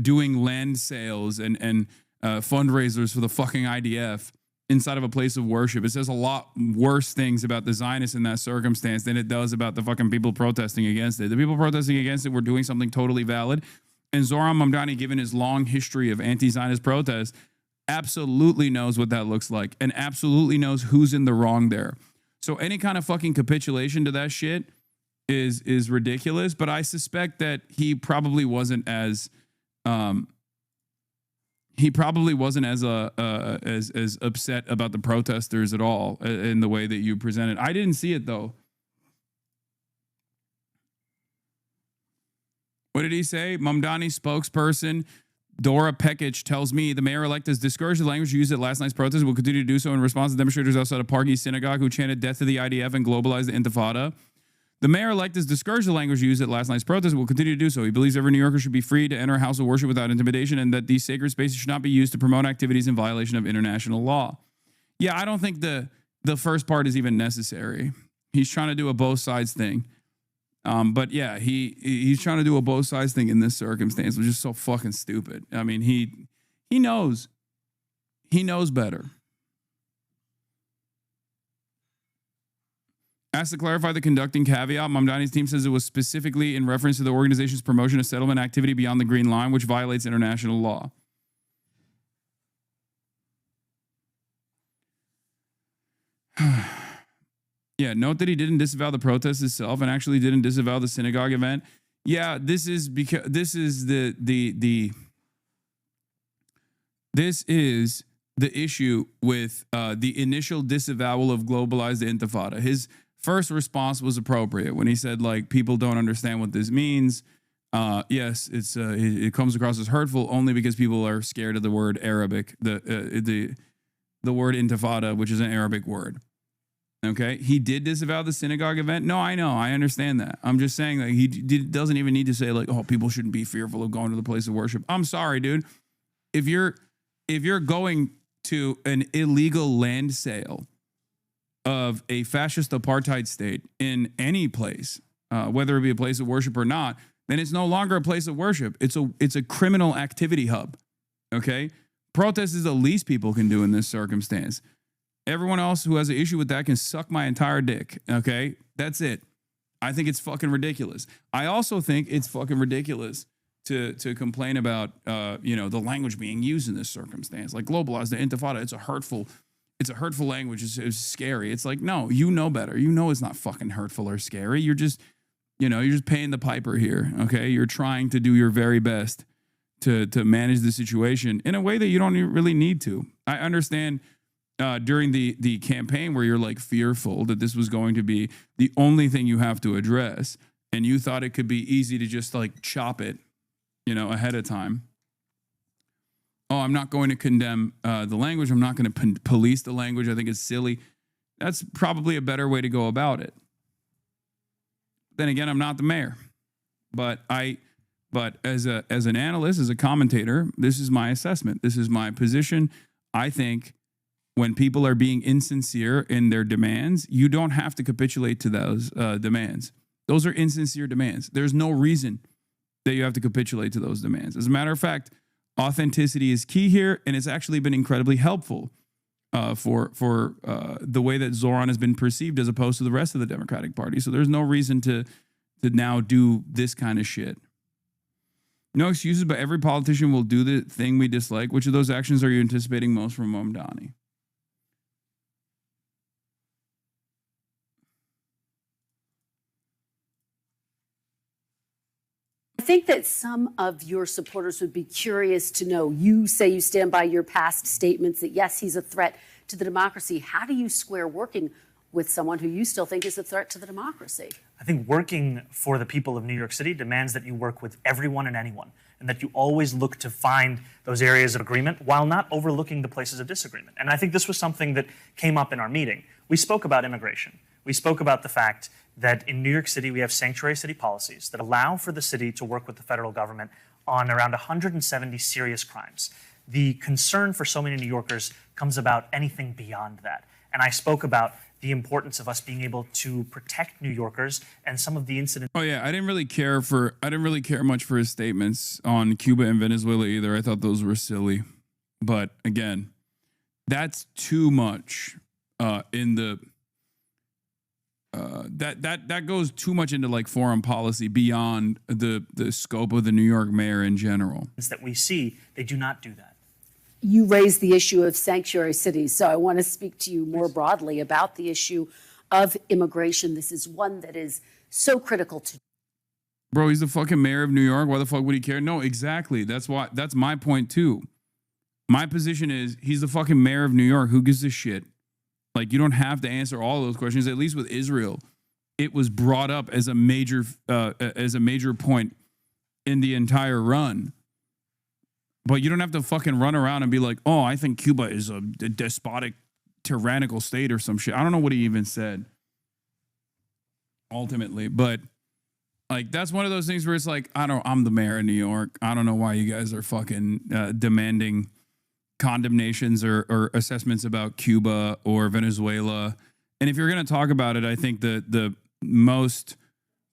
doing land sales and fundraisers for the fucking IDF inside of a place of worship. It says a lot worse things about the Zionists in that circumstance than it does about the fucking people protesting against it. The people protesting against it were doing something totally valid. And Zohran Mamdani, given his long history of anti-Zionist protests, absolutely knows what that looks like and absolutely knows who's in the wrong there. So any kind of fucking capitulation to that shit is ridiculous. But I suspect that he probably wasn't as as upset about the protesters at all in the way that you presented. I didn't see it though. What did he say? Mamdani spokesperson Dora Pekic tells me the mayor-elect has discouraged the language used at last night's protest and will continue to do so in response to demonstrators outside of Pargi Synagogue who chanted death to the IDF and globalized the Intifada. The mayor-elect has discouraged the language used at last night's protest and will continue to do so. He believes every New Yorker should be free to enter a house of worship without intimidation and that these sacred spaces should not be used to promote activities in violation of international law. Yeah, I don't think the first part is even necessary. He's trying to do a both sides thing. But yeah, he's trying to do a both sides thing in this circumstance, which is so fucking stupid. I mean, he knows better. Asked to clarify the conducting caveat, Mamdani's team says it was specifically in reference to the organization's promotion of settlement activity beyond the Green Line, which violates international law. Yeah, note that he didn't disavow the protest itself and actually didn't disavow the synagogue event. Yeah, this is because this is the issue with the initial disavowal of globalized Intifada. His first response was appropriate when he said, like, people don't understand what this means. Yes, it comes across as hurtful only because people are scared of the word Arabic, the word Intifada, which is an Arabic word. Okay, he did disavow the synagogue event. No, I know, I understand that. I'm just saying that he doesn't even need to say like, oh, people shouldn't be fearful of going to the place of worship. I'm sorry, dude. If you're going to an illegal land sale of a fascist apartheid state in any place, whether it be a place of worship or not, then it's no longer a place of worship. It's a criminal activity hub. Okay, protest is the least people can do in this circumstance. Everyone else who has an issue with that can suck my entire dick. Okay, that's it. I think it's fucking ridiculous. I also think it's fucking ridiculous to complain about the language being used in this circumstance, like globalized the Intifada. It's a hurtful language. It's scary. It's like, no, you know better. You know it's not fucking hurtful or scary. You're just paying the piper here. Okay, you're trying to do your very best to manage the situation in a way that you don't really need to. I understand. During the campaign where you're like fearful that this was going to be the only thing you have to address, and you thought it could be easy to just like chop it, ahead of time. Oh, I'm not going to condemn the language. I'm not going to police the language. I think it's silly. That's probably a better way to go about it. Then again, I'm not the mayor, but as an analyst, as a commentator, this is my assessment. This is my position. I think when people are being insincere in their demands, you don't have to capitulate to those demands. Those are insincere demands. There's no reason that you have to capitulate to those demands. As a matter of fact, authenticity is key here, and it's actually been incredibly helpful for the way that Zohran has been perceived as opposed to the rest of the Democratic Party. So there's no reason to now do this kind of shit. No excuses, but every politician will do the thing we dislike. Which of those actions are you anticipating most from Mamdani? I think that some of your supporters would be curious to know, you say you stand by your past statements that, yes, he's a threat to the democracy. How do you square working with someone who you still think is a threat to the democracy? I think working for the people of New York City demands that you work with everyone and anyone, and that you always look to find those areas of agreement while not overlooking the places of disagreement. And I think this was something that came up in our meeting. We spoke about immigration. We spoke about the fact that in New York City, we have sanctuary city policies that allow for the city to work with the federal government on around 170 serious crimes. The concern for so many New Yorkers comes about anything beyond that. And I spoke about the importance of us being able to protect New Yorkers and some of the incidents. Oh yeah, I didn't really care much for his statements on Cuba and Venezuela either. I thought those were silly. But again, that's too much in the that goes too much into like foreign policy beyond the scope of the New York mayor in general. That we see, they do not do that. You raised the issue of sanctuary cities, so I want to speak to you more broadly about the issue of immigration. This is one that is so critical to. Bro, he's the fucking mayor of New York. Why the fuck would he care? No, exactly. That's my point too. My position is he's the fucking mayor of New York. Who gives a shit? Like, you don't have to answer all those questions. At least with Israel, it was brought up as a major point in the entire run. But you don't have to fucking run around and be like, oh, I think Cuba is a despotic, tyrannical state or some shit. I don't know what he even said ultimately, but like, that's one of those things where it's like, I'm the mayor of New York. I don't know why you guys are fucking demanding condemnations or assessments about Cuba or Venezuela. And if you're going to talk about it, I think the most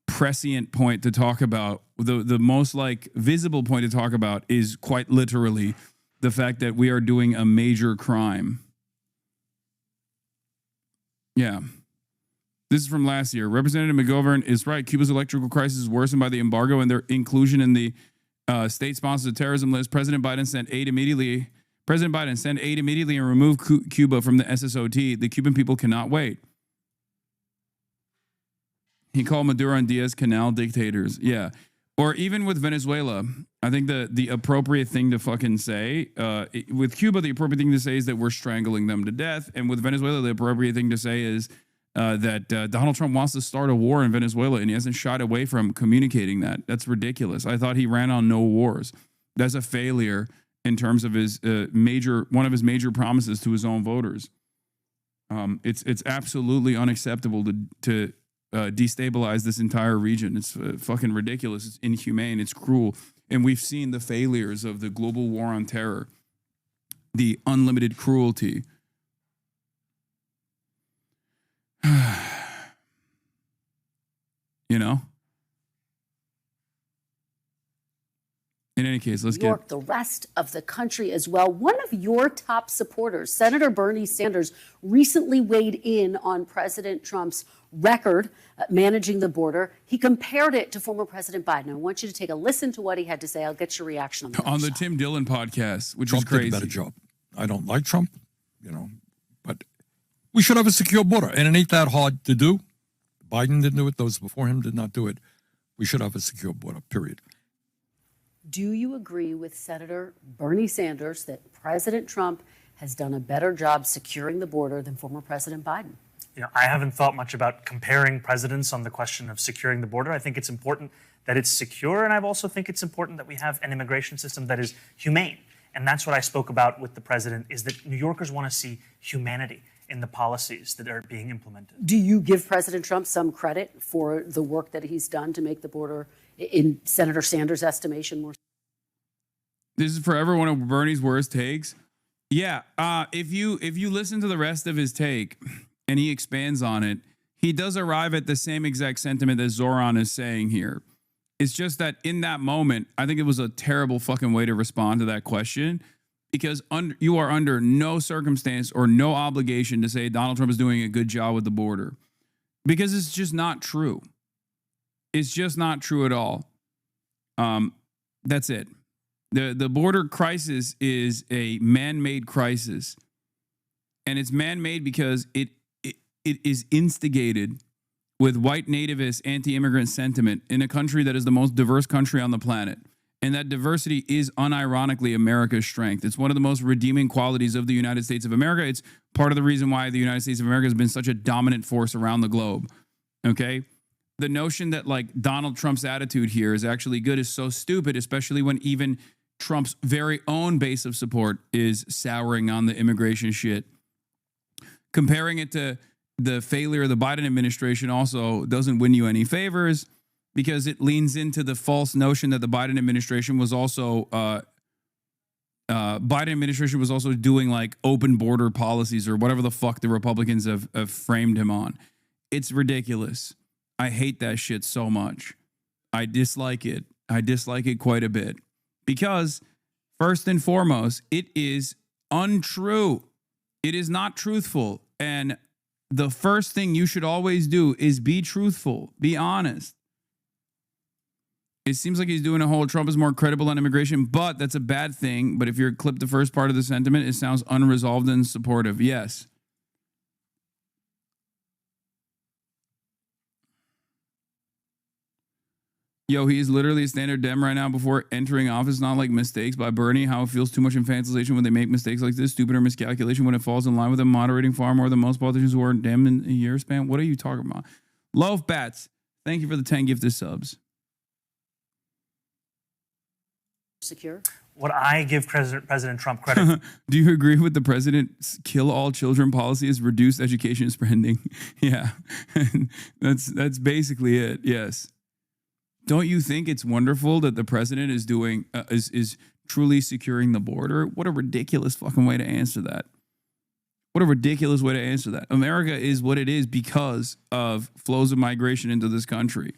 prescient point to talk about, the most like visible point to talk about is quite literally the fact that we are doing a major crime. Yeah. This is from last year. Representative McGovern is right. Cuba's electrical crisis is worsened by the embargo and their inclusion in the state-sponsored terrorism list. President Biden sent aid immediately and remove Cuba from the SSOT. The Cuban people cannot wait. He called Maduro and Diaz-Canel dictators. Yeah. Or even with Venezuela, I think the appropriate thing to fucking say, with Cuba, the appropriate thing to say is that we're strangling them to death. And with Venezuela, the appropriate thing to say is that Donald Trump wants to start a war in Venezuela, and he hasn't shied away from communicating that. That's ridiculous. I thought he ran on no wars. That's a failure in terms of his one of his major promises to his own voters. It's absolutely unacceptable to destabilize this entire region. It's fucking ridiculous. It's inhumane. It's cruel. And we've seen the failures of the global war on terror, the unlimited cruelty. You know? In any case, let's New York, the rest of the country as well. One of your top supporters, Senator Bernie Sanders, recently weighed in on President Trump's record managing the border. He compared it to former President Biden. I want you to take a listen to what he had to say. I'll get your reaction on the Tim Dillon podcast, which Trump is crazy. Did a better job. I don't like Trump, but we should have a secure border, and it ain't that hard to do. Biden didn't do it. Those before him did not do it. We should have a secure border, period. Do you agree with Senator Bernie Sanders that President Trump has done a better job securing the border than former President Biden? I haven't thought much about comparing presidents on the question of securing the border. I think it's important that it's secure, and I also think it's important that we have an immigration system that is humane. And that's what I spoke about with the president, is that New Yorkers want to see humanity in the policies that are being implemented. Do you give President Trump some credit for the work that he's done to make the border, in Senator Sanders' estimation, more? This is forever one of Bernie's worst takes. Yeah, if you listen to the rest of his take and he expands on it, he does arrive at the same exact sentiment that Zohran is saying here. It's just that in that moment, I think it was a terrible fucking way to respond to that question, because you are under no circumstance or no obligation to say Donald Trump is doing a good job with the border, because it's just not true. It's just not true at all. That's it. The border crisis is a man-made crisis, and it's man-made because it is instigated with white nativist anti-immigrant sentiment in a country that is the most diverse country on the planet. And that diversity is unironically America's strength. It's one of the most redeeming qualities of the United States of America. It's part of the reason why the United States of America has been such a dominant force around the globe. Okay? The notion that like Donald Trump's attitude here is actually good is so stupid, especially when even Trump's very own base of support is souring on the immigration shit. Comparing it to the failure of the Biden administration also doesn't win you any favors, because it leans into the false notion that the Biden administration was also doing like open border policies or whatever the fuck the Republicans have framed him on. It's ridiculous. I hate that shit so much. I dislike it. I dislike it quite a bit, because First and foremost, it is untrue. It is not truthful. And the first thing you should always do is be truthful, be honest. It seems like he's doing a whole Trump is more credible on immigration, but that's a bad thing. But if you clip the first part of the sentiment, it sounds unresolved and supportive. Yes. Yo, he is literally a standard Dem right now before entering office, not like mistakes by Bernie, how it feels too much infantilization when they make mistakes like this, stupid or miscalculation when it falls in line with them, moderating far more than most politicians who are Dem in a year span. What are you talking about? Love Bats, thank you for the 10 gifted subs. Secure. What I give President Trump credit for. Do you agree with the president's kill all children policy is reduced education spending? Yeah, that's basically it. Yes. Don't you think it's wonderful that the president is doing is truly securing the border? What a ridiculous fucking way to answer that. What a ridiculous way to answer that. America is what it is because of flows of migration into this country.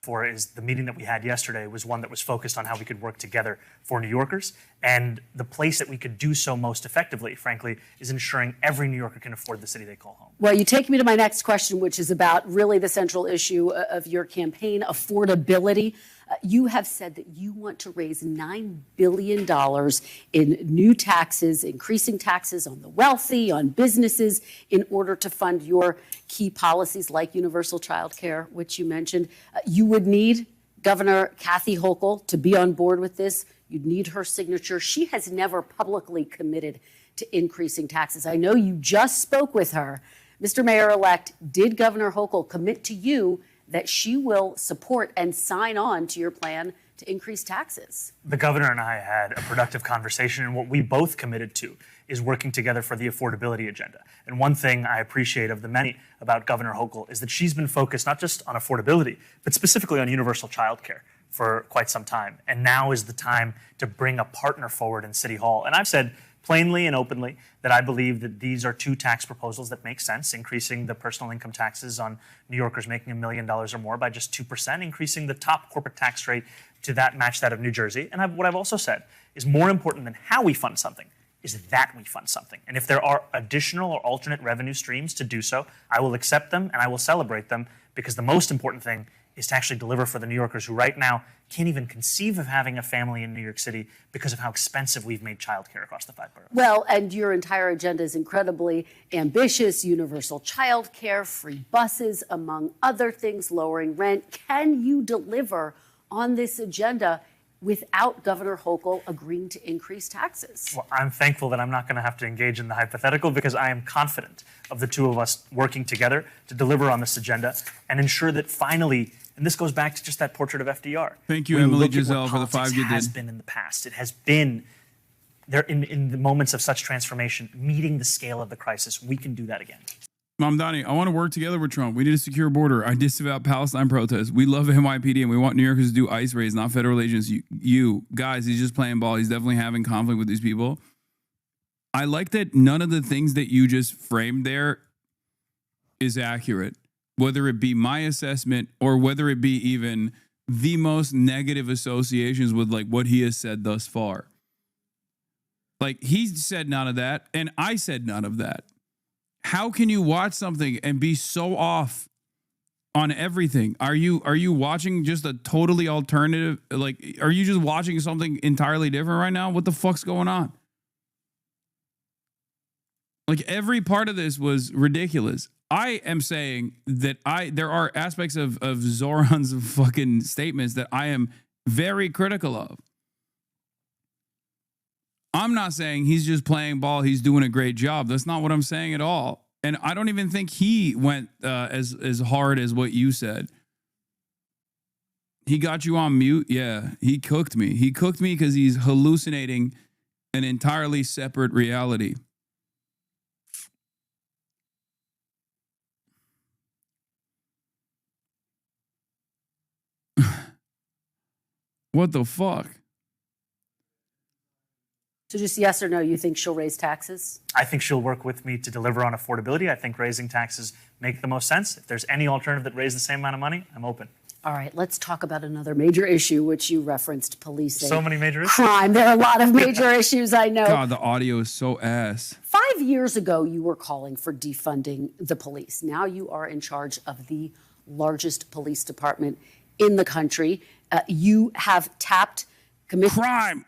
For is the meeting that we had yesterday was one that was focused on how we could work together for New Yorkers. And the place that we could do so most effectively, frankly, is ensuring every New Yorker can afford the city they call home. Well, you take me to my next question, which is about really the central issue of your campaign, affordability. You have said that you want to raise $9 billion in new taxes, increasing taxes on the wealthy, on businesses, in order to fund your key policies like universal child care, which you mentioned. You would need Governor Kathy Hochul to be on board with this. You'd need her signature. She has never publicly committed to increasing taxes. I know you just spoke with her. Mr. Mayor-elect, did Governor Hochul commit to you that she will support and sign on to your plan to increase taxes? The governor and I had a productive conversation, and what we both committed to is working together for the affordability agenda. And one thing I appreciate of the many about Governor Hochul is that she's been focused not just on affordability, but specifically on universal child care for quite some time. And now is the time to bring a partner forward in City Hall. And I've said plainly and openly that I believe that these are two tax proposals that make sense, increasing the personal income taxes on New Yorkers making $1 million or more by just 2%, increasing the top corporate tax rate to match that of New Jersey. And what I've also said is more important than how we fund something is that we fund something. And if there are additional or alternate revenue streams to do so, I will accept them and I will celebrate them, because the most important thing is to actually deliver for the New Yorkers who right now can't even conceive of having a family in New York City because of how expensive we've made childcare across the 5 boroughs. Well, and your entire agenda is incredibly ambitious: universal child care, free buses, among other things, lowering rent. Can you deliver on this agenda without Governor Hochul agreeing to increase taxes? Well, I'm thankful that I'm not going to have to engage in the hypothetical, because I am confident of the two of us working together to deliver on this agenda and ensure that finally, and this goes back to just that portrait of FDR. Thank you, Emily Giselle, for the 5 you did. It has been in the past. It has been there in the moments of such transformation, meeting the scale of the crisis. We can do that again. Mamdani, I want to work together with Trump. We need a secure border. I disavow Palestine protests. We love NYPD, and we want New Yorkers to do ICE raids, not federal agents. You guys, he's just playing ball. He's definitely having conflict with these people. I like that none of the things that you just framed there is accurate, whether it be my assessment or whether it be even the most negative associations with like what he has said thus far. Like, he said none of that, and I said none of that. How can you watch something and be so off on everything? Are you watching just a totally alternative? Like, are you just watching something entirely different right now? What the fuck's going on? Like, every part of this was ridiculous. I am saying that there are aspects of Zohran's fucking statements that I am very critical of. I'm not saying he's just playing ball. He's doing a great job. That's not what I'm saying at all. And I don't even think he went as hard as what you said. He got you on mute. Yeah, he cooked me. He cooked me because he's hallucinating an entirely separate reality. What the fuck? So just yes or no, you think she'll raise taxes? I think she'll work with me to deliver on affordability. I think raising taxes make the most sense. If there's any alternative that raises the same amount of money, I'm open. All right, let's talk about another major issue, which you referenced, policing. So many major issues. Crime. There are a lot of major issues, I know. God, the audio is so ass. 5 years ago, you were calling for defunding the police. Now you are in charge of the largest police department in the country. You have tapped crime.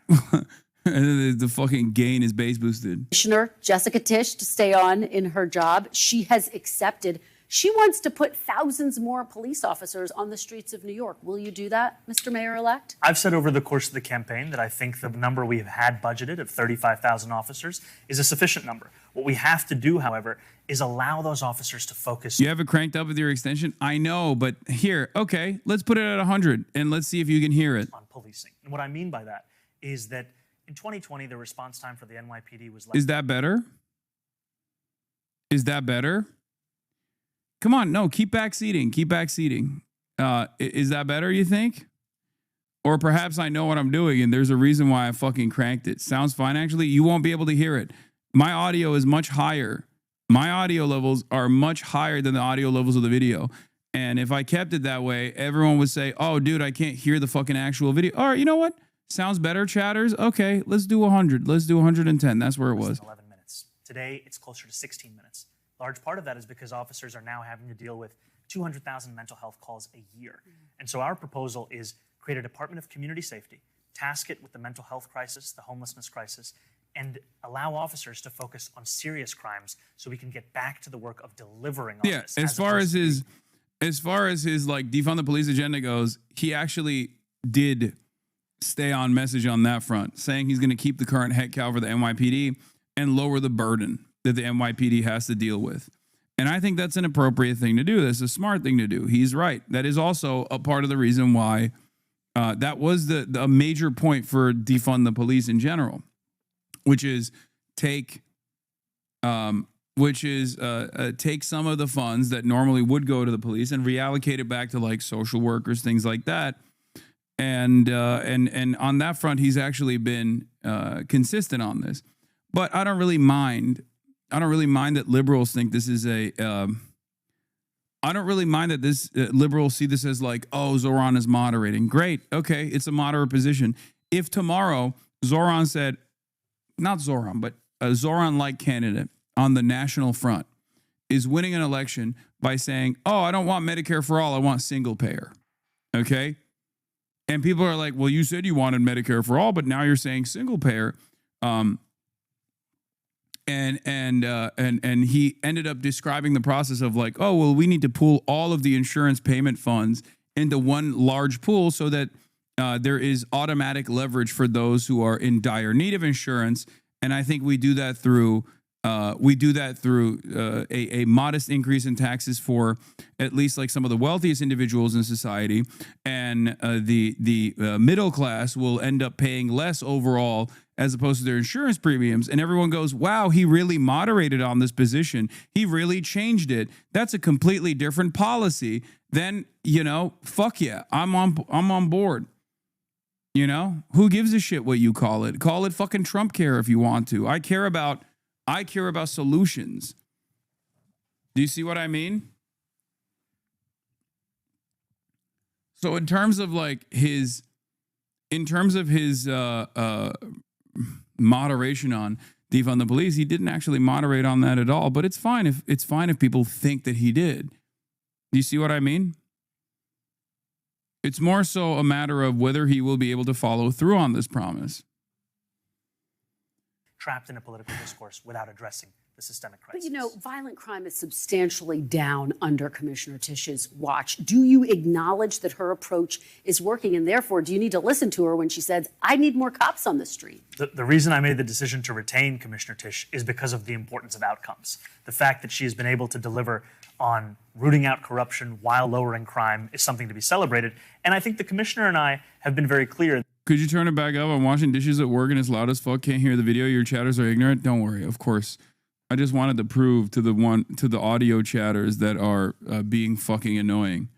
The fucking gain is base boosted. Commissioner Jessica Tisch to stay on in her job. She has accepted. She wants to put thousands more police officers on the streets of New York. Will you do that, Mr. Mayor-elect? I've said over the course of the campaign that I think the number we have had budgeted of 35,000 officers is a sufficient number. What we have to do, however, is allow those officers to focus. You have it cranked up with your extension? I know, but here, okay, let's put it at 100 and let's see if you can hear it. On policing. And what I mean by that is that in 2020, the response time for the NYPD was Is that better? Is that better? Come on, no, keep backseating. Keep backseating. Is that better, you think? Or perhaps I know what I'm doing and there's a reason why I fucking cranked it. Sounds fine, actually. You won't be able to hear it. My audio is much higher. My audio levels are much higher than the audio levels of the video. And if I kept it that way, everyone would say, oh, dude, I can't hear the fucking actual video. All right, you know what? Sounds better, chatters. Okay, let's do 100. Let's do 110. That's where it was. 11 minutes. Today, it's closer to 16 minutes. Large part of that is because officers are now having to deal with 200,000 mental health calls a year. And so our proposal is create a Department of Community Safety, task it with the mental health crisis, the homelessness crisis, and allow officers to focus on serious crimes so we can get back to the work of delivering on this. As far as his like defund the police agenda goes, he actually did stay on message on that front, saying he's going to keep the current head count for the NYPD and lower the burden that the NYPD has to deal with. And I think that's an appropriate thing to do. That's a smart thing to do. He's right. That is also a part of the reason why that was the major point for defund the police in general, which is take some of the funds that normally would go to the police and reallocate it back to like social workers, things like that. And on that front, he's actually been consistent on this. But I don't really mind. I don't really mind that liberals think this is I don't really mind that this liberals see this as like, oh, Zohran is moderating. Great. Okay. It's a moderate position. If tomorrow Zohran said, not Zohran, but a Zohran-like candidate on the national front is winning an election by saying, oh, I don't want Medicare for all. I want single payer. Okay. And people are like, well, you said you wanted Medicare for all, but now you're saying single payer. And he ended up describing the process of like, oh, well, we need to pool all of the insurance payment funds into one large pool so that there is automatic leverage for those who are in dire need of insurance. And I think we do that through a modest increase in taxes for at least like some of the wealthiest individuals in society, and the middle class will end up paying less overall as opposed to their insurance premiums. And everyone goes, wow, he really moderated on this position. He really changed it. That's a completely different policy. Then, fuck yeah, I'm on board. Who gives a shit what you call it? Call it fucking Trump care if you want to. I care about solutions. Do you see what I mean? So in terms of his moderation on defund the police, he didn't actually moderate on that at all. But it's fine if people think that he did. Do you see what I mean? It's more so a matter of whether he will be able to follow through on this promise. Trapped in a political discourse without addressing the systemic crisis. But violent crime is substantially down under Commissioner Tisch's watch. Do you acknowledge that her approach is working, and therefore do you need to listen to her when she says, I need more cops on the street? The reason I made the decision to retain Commissioner Tisch is because of the importance of outcomes. The fact that she has been able to deliver on rooting out corruption while lowering crime is something to be celebrated. And I think the commissioner and I have been very clear. Could you turn it back up? I'm washing dishes at work and it's loud as fuck. Can't hear the video. Your chatters are ignorant. Don't worry. Of course. I just wanted to prove to the audio chatters that are being fucking annoying.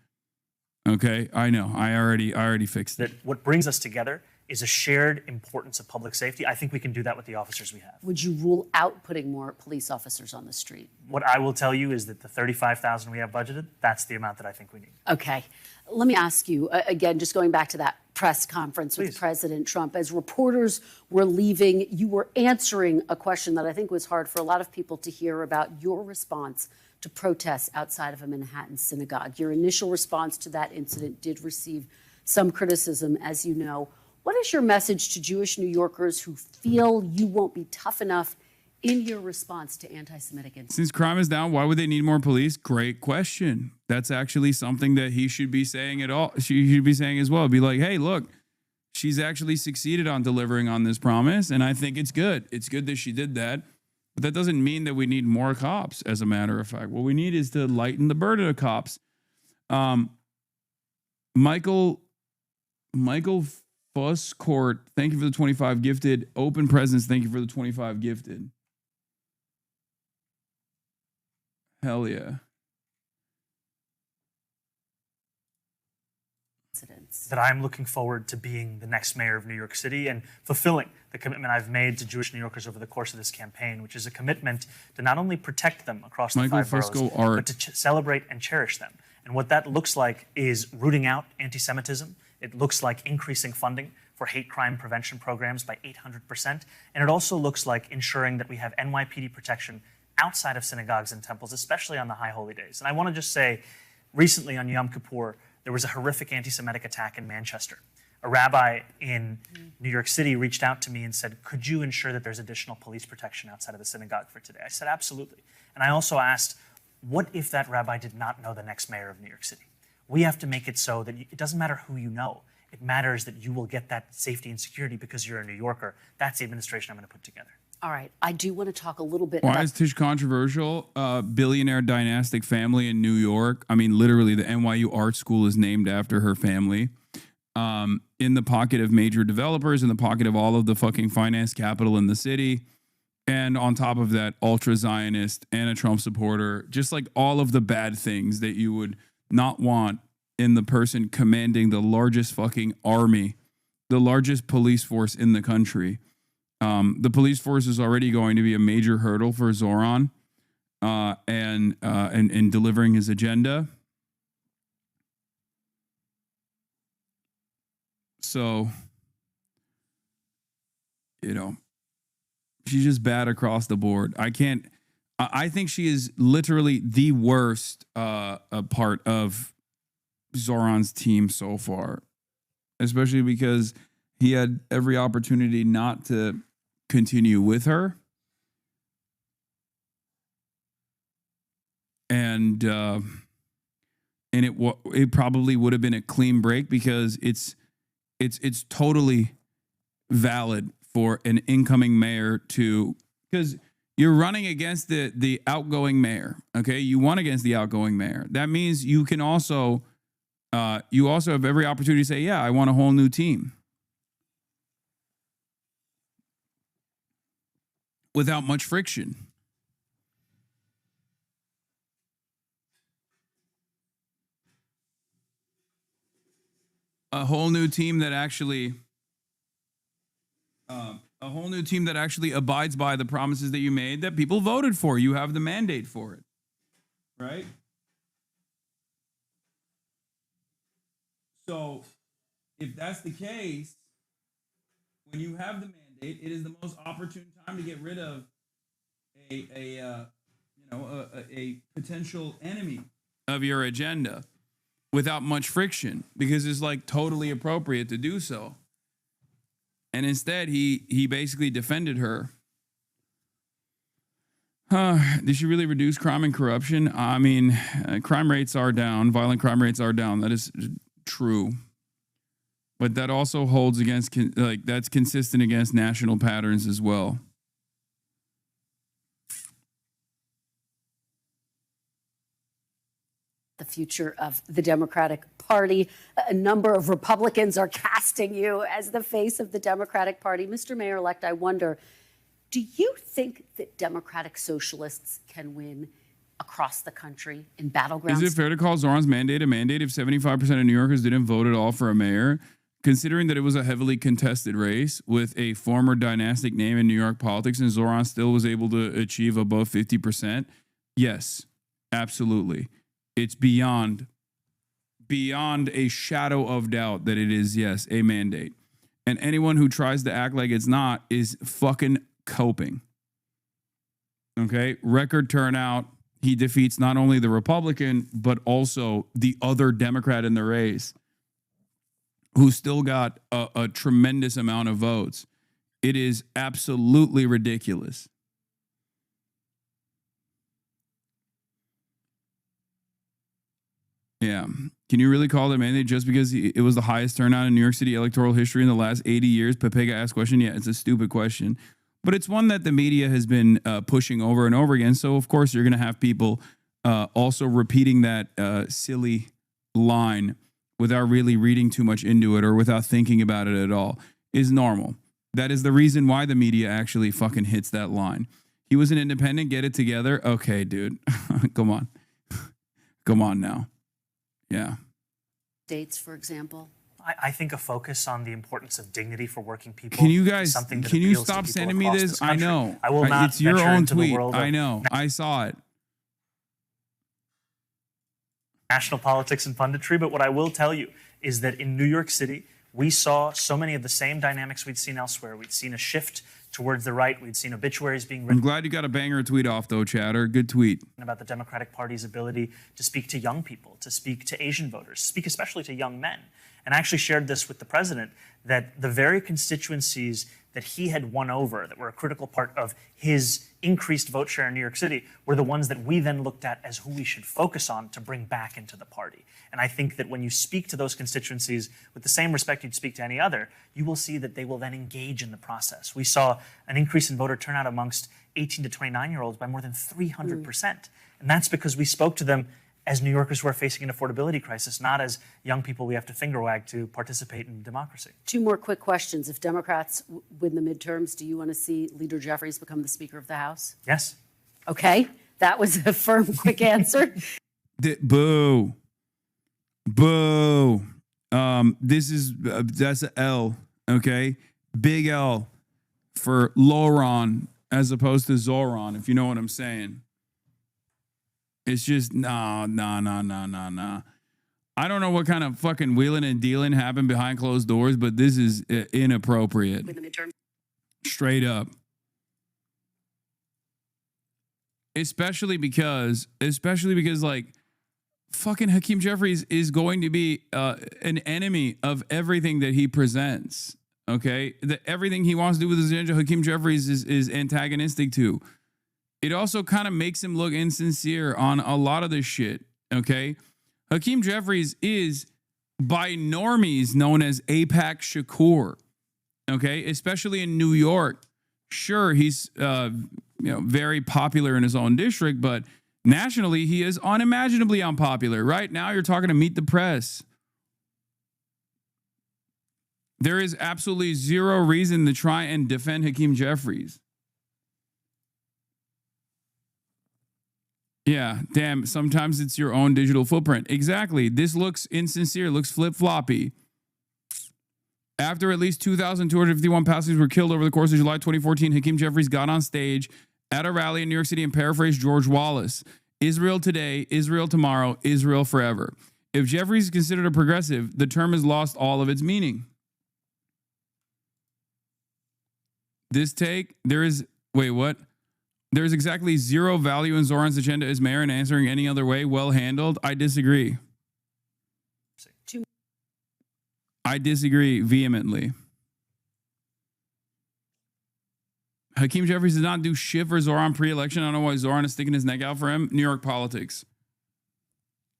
Okay. I know. I already fixed it. That what brings us together is a shared importance of public safety. I think we can do that with the officers we have. Would you rule out putting more police officers on the street? What I will tell you is that the 35,000 we have budgeted, that's the amount that I think we need. Okay. Let me ask you, again, just going back to that press conference with President Trump, as reporters were leaving, you were answering a question that I think was hard for a lot of people to hear about your response to protests outside of a Manhattan synagogue. Your initial response to that incident did receive some criticism, as you know. What is your message to Jewish New Yorkers who feel you won't be tough enough in your response to anti-Semitic incidents? Since crime is down, why would they need more police? Great question. That's actually something that he should be saying at all. She should be saying as well. Be like, hey, look, she's actually succeeded on delivering on this promise, and I think it's good. It's good that she did that. But that doesn't mean that we need more cops, as a matter of fact. What we need is to lighten the burden of cops. Michael Fusscourt, thank you for the 25 gifted. Open Presence, thank you for the 25 gifted. Hell yeah. That I'm looking forward to being the next mayor of New York City and fulfilling the commitment I've made to Jewish New Yorkers over the course of this campaign, which is a commitment to not only protect them across the five boroughs, but to celebrate and cherish them. And what that looks like is rooting out anti-Semitism. It looks like increasing funding for hate crime prevention programs by 800%. And it also looks like ensuring that we have NYPD protection outside of synagogues and temples, especially on the high holy days. And I want to just say, recently on Yom Kippur, there was a horrific anti-Semitic attack in Manchester. A rabbi in New York City reached out to me and said, could you ensure that there's additional police protection outside of the synagogue for today? I said, absolutely. And I also asked, what if that rabbi did not know the next mayor of New York City? We have to make it so that it doesn't matter who you know. It matters that you will get that safety and security because you're a New Yorker. That's the administration I'm going to put together. All right. I do want to talk a little bit Why about... is Tish controversial? Billionaire dynastic family in New York. I mean, literally, the NYU Art School is named after her family. In the pocket of major developers, in the pocket of all of the fucking finance capital in the city. And on top of that, ultra-Zionist and a Trump supporter. Just like all of the bad things that you would not want in the person commanding the largest fucking army, the largest police force in the country. The police force is already going to be a major hurdle for Zohran and delivering his agenda. So, you know, she's just bad across the board. I think she is literally the worst part of Zohran's team so far, especially because he had every opportunity not to continue with her. And it probably would have been a clean break because it's totally valid for an incoming mayor to, because you're running against the outgoing mayor. Okay, you won against the outgoing mayor. That means you can also have every opportunity to say, yeah, I want a whole new team without much friction. A whole new team that actually abides by the promises that you made, that people voted for. You have the mandate for it, right? So if that's the case, when you have the mandate, it is the most opportune time to get rid of a potential enemy of your agenda without much friction, because it's like totally appropriate to do so. And instead, he basically defended her. Did she really reduce crime and corruption? I mean, crime rates are down. Violent crime rates are down. That is true. But that also holds against, that's consistent against national patterns as well. The future of the Democratic Party. A number of Republicans are casting you as the face of the Democratic Party. Mr. Mayor-elect, I wonder, do you think that Democratic socialists can win across the country in battlegrounds? Is it fair to call Zohran's mandate a mandate if 75% of New Yorkers didn't vote at all for a mayor? considering that it was a heavily contested race with a former dynastic name in New York politics and Zohran still was able to achieve above 50%, yes, absolutely. It's beyond a shadow of doubt that it is, yes, a mandate. And anyone who tries to act like it's not is fucking coping. Okay? Record turnout. He defeats not only the Republican, but also the other Democrat in the race, who still got a tremendous amount of votes. It is absolutely ridiculous. Yeah. Can you really call it a mandate just because it was the highest turnout in New York City electoral history in the last 80 years? Pepega asked question. Yeah, it's a stupid question. But it's one that the media has been pushing over and over again. So, of course, you're going to have people also repeating that silly line without really reading too much into it or without thinking about it at all is normal. That is the reason why the media actually fucking hits that line. He was an independent, get it together. Okay, dude. Come on. Come on now. Yeah. States, for example. I think a focus on the importance of dignity for working people. Can you guys, something that can you appeals to stop people sending me across this? I country. know. I will not. It's your venture own into the tweet. world I of know. I saw it. National politics and punditry, but what I will tell you is that in New York City, we saw so many of the same dynamics we'd seen elsewhere. We'd seen a shift towards the right. We'd seen obituaries being written. I'm glad you got a banger tweet off, though, Chatter. Good tweet. About the Democratic Party's ability to speak to young people, to speak to Asian voters, speak especially to young men. And I actually shared this with the president, that the very constituencies that he had won over, that were a critical part of his increased vote share in New York City, were the ones that we then looked at as who we should focus on to bring back into the party. And I think that when you speak to those constituencies with the same respect you'd speak to any other, you will see that they will then engage in the process. We saw an increase in voter turnout amongst 18 to 29-year-olds by more than 300%. And that's because we spoke to them as New Yorkers who are facing an affordability crisis, not as young people we have to finger wag to participate in democracy. Two more quick questions. If Democrats win the midterms, do you want to see Leader Jeffries become the Speaker of the House? Yes. Okay. That was a firm, quick answer. Boo. Boo. That's an L, okay? Big L for Zohran as opposed to Zohran, if you know what I'm saying. It's just, no. I don't know what kind of fucking wheeling and dealing happened behind closed doors, but this is inappropriate. With the midterms. Straight up. Especially because like fucking Hakeem Jeffries is going to be an enemy of everything that he presents. Okay? Everything he wants to do with his agenda, Hakeem Jeffries is antagonistic to. It also kind of makes him look insincere on a lot of this shit, okay? Hakeem Jeffries is by normies known as AIPAC Shakur, okay? Especially in New York. Sure, he's very popular in his own district, but nationally he is unimaginably unpopular. Right now you're talking to Meet the Press. There is absolutely zero reason to try and defend Hakeem Jeffries. Yeah, damn, sometimes it's your own digital footprint. Exactly. This looks insincere, looks flip-floppy. After at least 2,251 passengers were killed over the course of July 2014, Hakeem Jeffries got on stage at a rally in New York City and paraphrased George Wallace. Israel today, Israel tomorrow, Israel forever. If Jeffries is considered a progressive, the term has lost all of its meaning. This take, there's exactly zero value in Zohran's agenda as mayor and answering any other way. Well handled. I disagree. I disagree vehemently. Hakeem Jeffries did not do shit for Zohran pre-election. I don't know why Zohran is sticking his neck out for him. New York politics.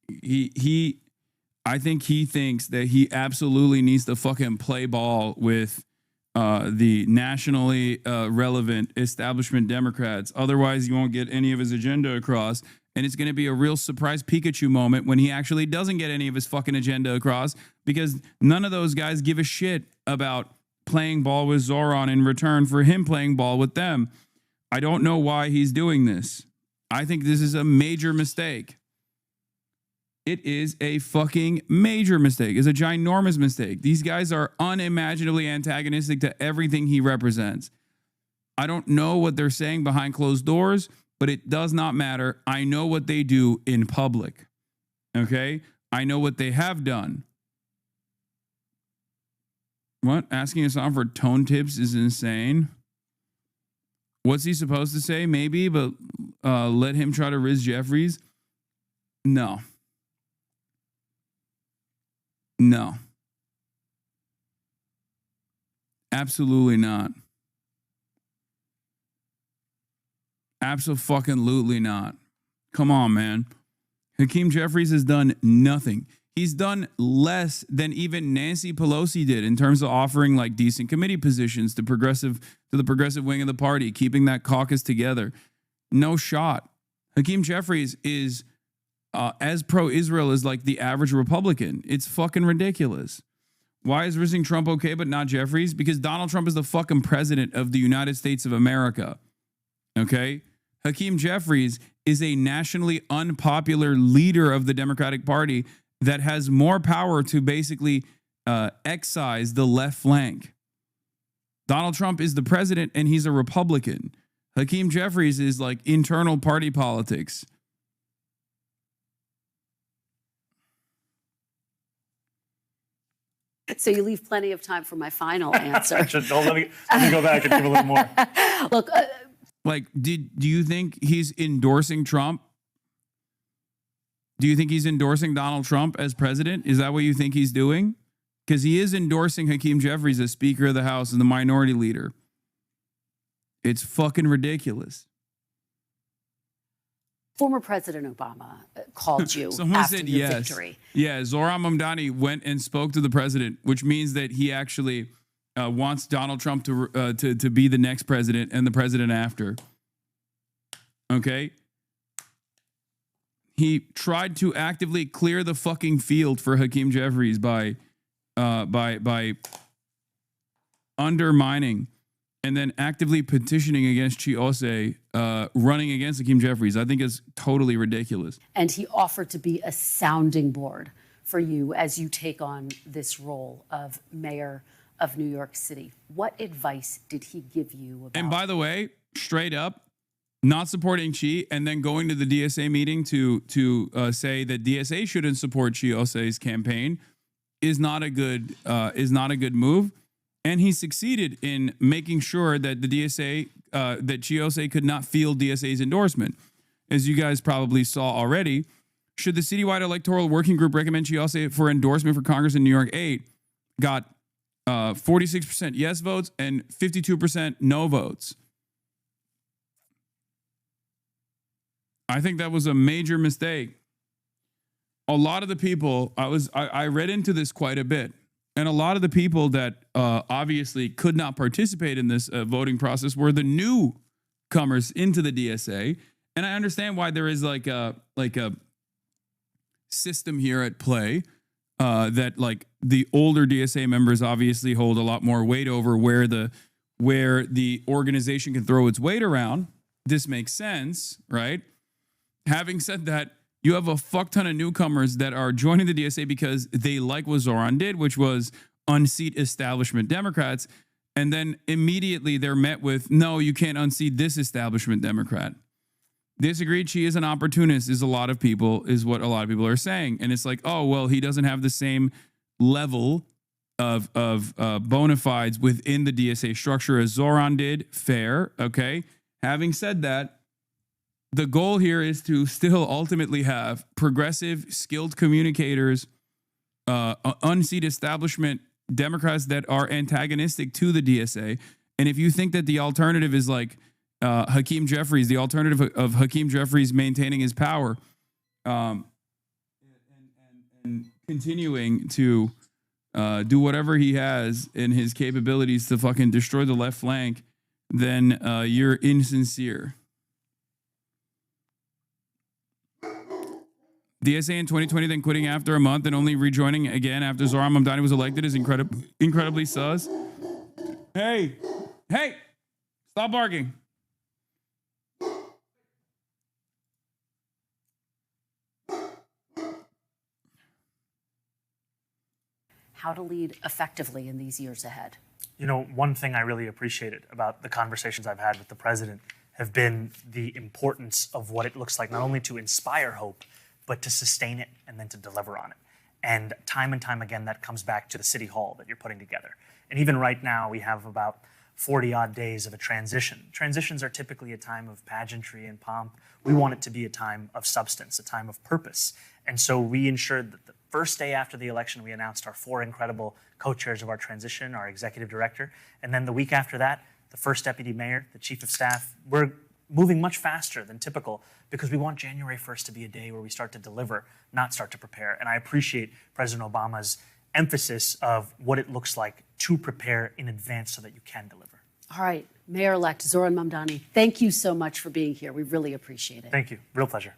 I think he thinks that he absolutely needs to fucking play ball with the nationally relevant establishment Democrats. Otherwise, you won't get any of his agenda across. And it's going to be a real surprise Pikachu moment when he actually doesn't get any of his fucking agenda across, because none of those guys give a shit about playing ball with Zohran in return for him playing ball with them. I don't know why he's doing this. I think this is a major mistake. It is a fucking major mistake. It's a ginormous mistake. These guys are unimaginably antagonistic to everything he represents. I don't know what they're saying behind closed doors, but it does not matter. I know what they do in public. Okay? I know what they have done. What? Asking Hassan for tone tips is insane. What's he supposed to say? Maybe, but let him try to Riz Jeffries? No. No. Absolutely not. Absolutely not. Come on, man. Hakeem Jeffries has done nothing. He's done less than even Nancy Pelosi did in terms of offering like decent committee positions to the progressive wing of the party, keeping that caucus together. No shot. Hakeem Jeffries is as pro-Israel as like the average Republican. It's fucking ridiculous. Why is rizzing Trump okay but not Jeffries? Because Donald Trump is the fucking president of the United States of America. Okay? Hakeem Jeffries is a nationally unpopular leader of the Democratic Party that has more power to basically excise the left flank. Donald Trump is the president and he's a Republican. Hakeem Jeffries is like internal party politics. So you leave plenty of time for my final answer. Let me go back and give a little more. Look, like, do you think he's endorsing Trump? Do you think he's endorsing Donald Trump as president? Is that what you think he's doing? Because he is endorsing Hakeem Jeffries as Speaker of the House and the minority leader. It's fucking ridiculous. former President Obama called you Someone after said your yes. victory. Yeah, Zohran Mamdani went and spoke to the president, which means that he actually wants Donald Trump to be the next president and the president after. Okay? He tried to actively clear the fucking field for Hakeem Jeffries by undermining and then actively petitioning against Chiose, running against Hakeem Jeffries. I think is totally ridiculous. And he offered to be a sounding board for you as you take on this role of mayor of New York City. What advice did he give you about? And by the way, straight up, not supporting Chi and then going to the DSA meeting to say that DSA shouldn't support Chiose's campaign is not a good move. And he succeeded in making sure that the DSA, that Chiose could not field DSA's endorsement. As you guys probably saw already, should the citywide electoral working group recommend Chiose for endorsement for Congress in New York 8, got 46% yes votes and 52% no votes. I think that was a major mistake. A lot of the people, I read into this quite a bit. And a lot of the people that obviously could not participate in this voting process were the newcomers into the DSA. And I understand why there is like a system here at play that like the older DSA members obviously hold a lot more weight over where the organization can throw its weight around. This makes sense, right? Having said that, you have a fuck ton of newcomers that are joining the DSA because they like what Zohran did, which was unseat establishment Democrats. And then immediately they're met with, no, you can't unseat this establishment Democrat. Disagreed. She is an opportunist is what a lot of people are saying. And it's like, oh, well, he doesn't have the same level of bona fides within the DSA structure as Zohran did. Fair. Okay. Having said that, the goal here is to still ultimately have progressive, skilled communicators, unseat establishment Democrats that are antagonistic to the DSA. And if you think that the alternative is like Hakeem Jeffries, the alternative of Hakeem Jeffries maintaining his power and continuing to do whatever he has in his capabilities to fucking destroy the left flank, then you're insincere. DSA in 2020, then quitting after a month and only rejoining again after Zohran Mamdani was elected is incredibly sus. Hey, stop barking. how to lead effectively in these years ahead. You know, one thing I really appreciated about the conversations I've had with the president have been the importance of what it looks like, not only to inspire hope, but to sustain it and then to deliver on it. And time again, that comes back to the city hall that you're putting together. And even right now, we have about 40 odd days of a transition. Transitions are typically a time of pageantry and pomp. We want it to be a time of substance, a time of purpose. And so we ensured that the first day after the election, we announced our 4 incredible co-chairs of our transition, our executive director. And then the week after that, the first deputy mayor, the chief of staff. We're moving much faster than typical because we want January 1st to be a day where we start to deliver, not start to prepare. And I appreciate President Obama's emphasis of what it looks like to prepare in advance so that you can deliver. All right, Mayor-elect Zohran Mamdani, thank you so much for being here. We really appreciate it. Thank you. Real pleasure.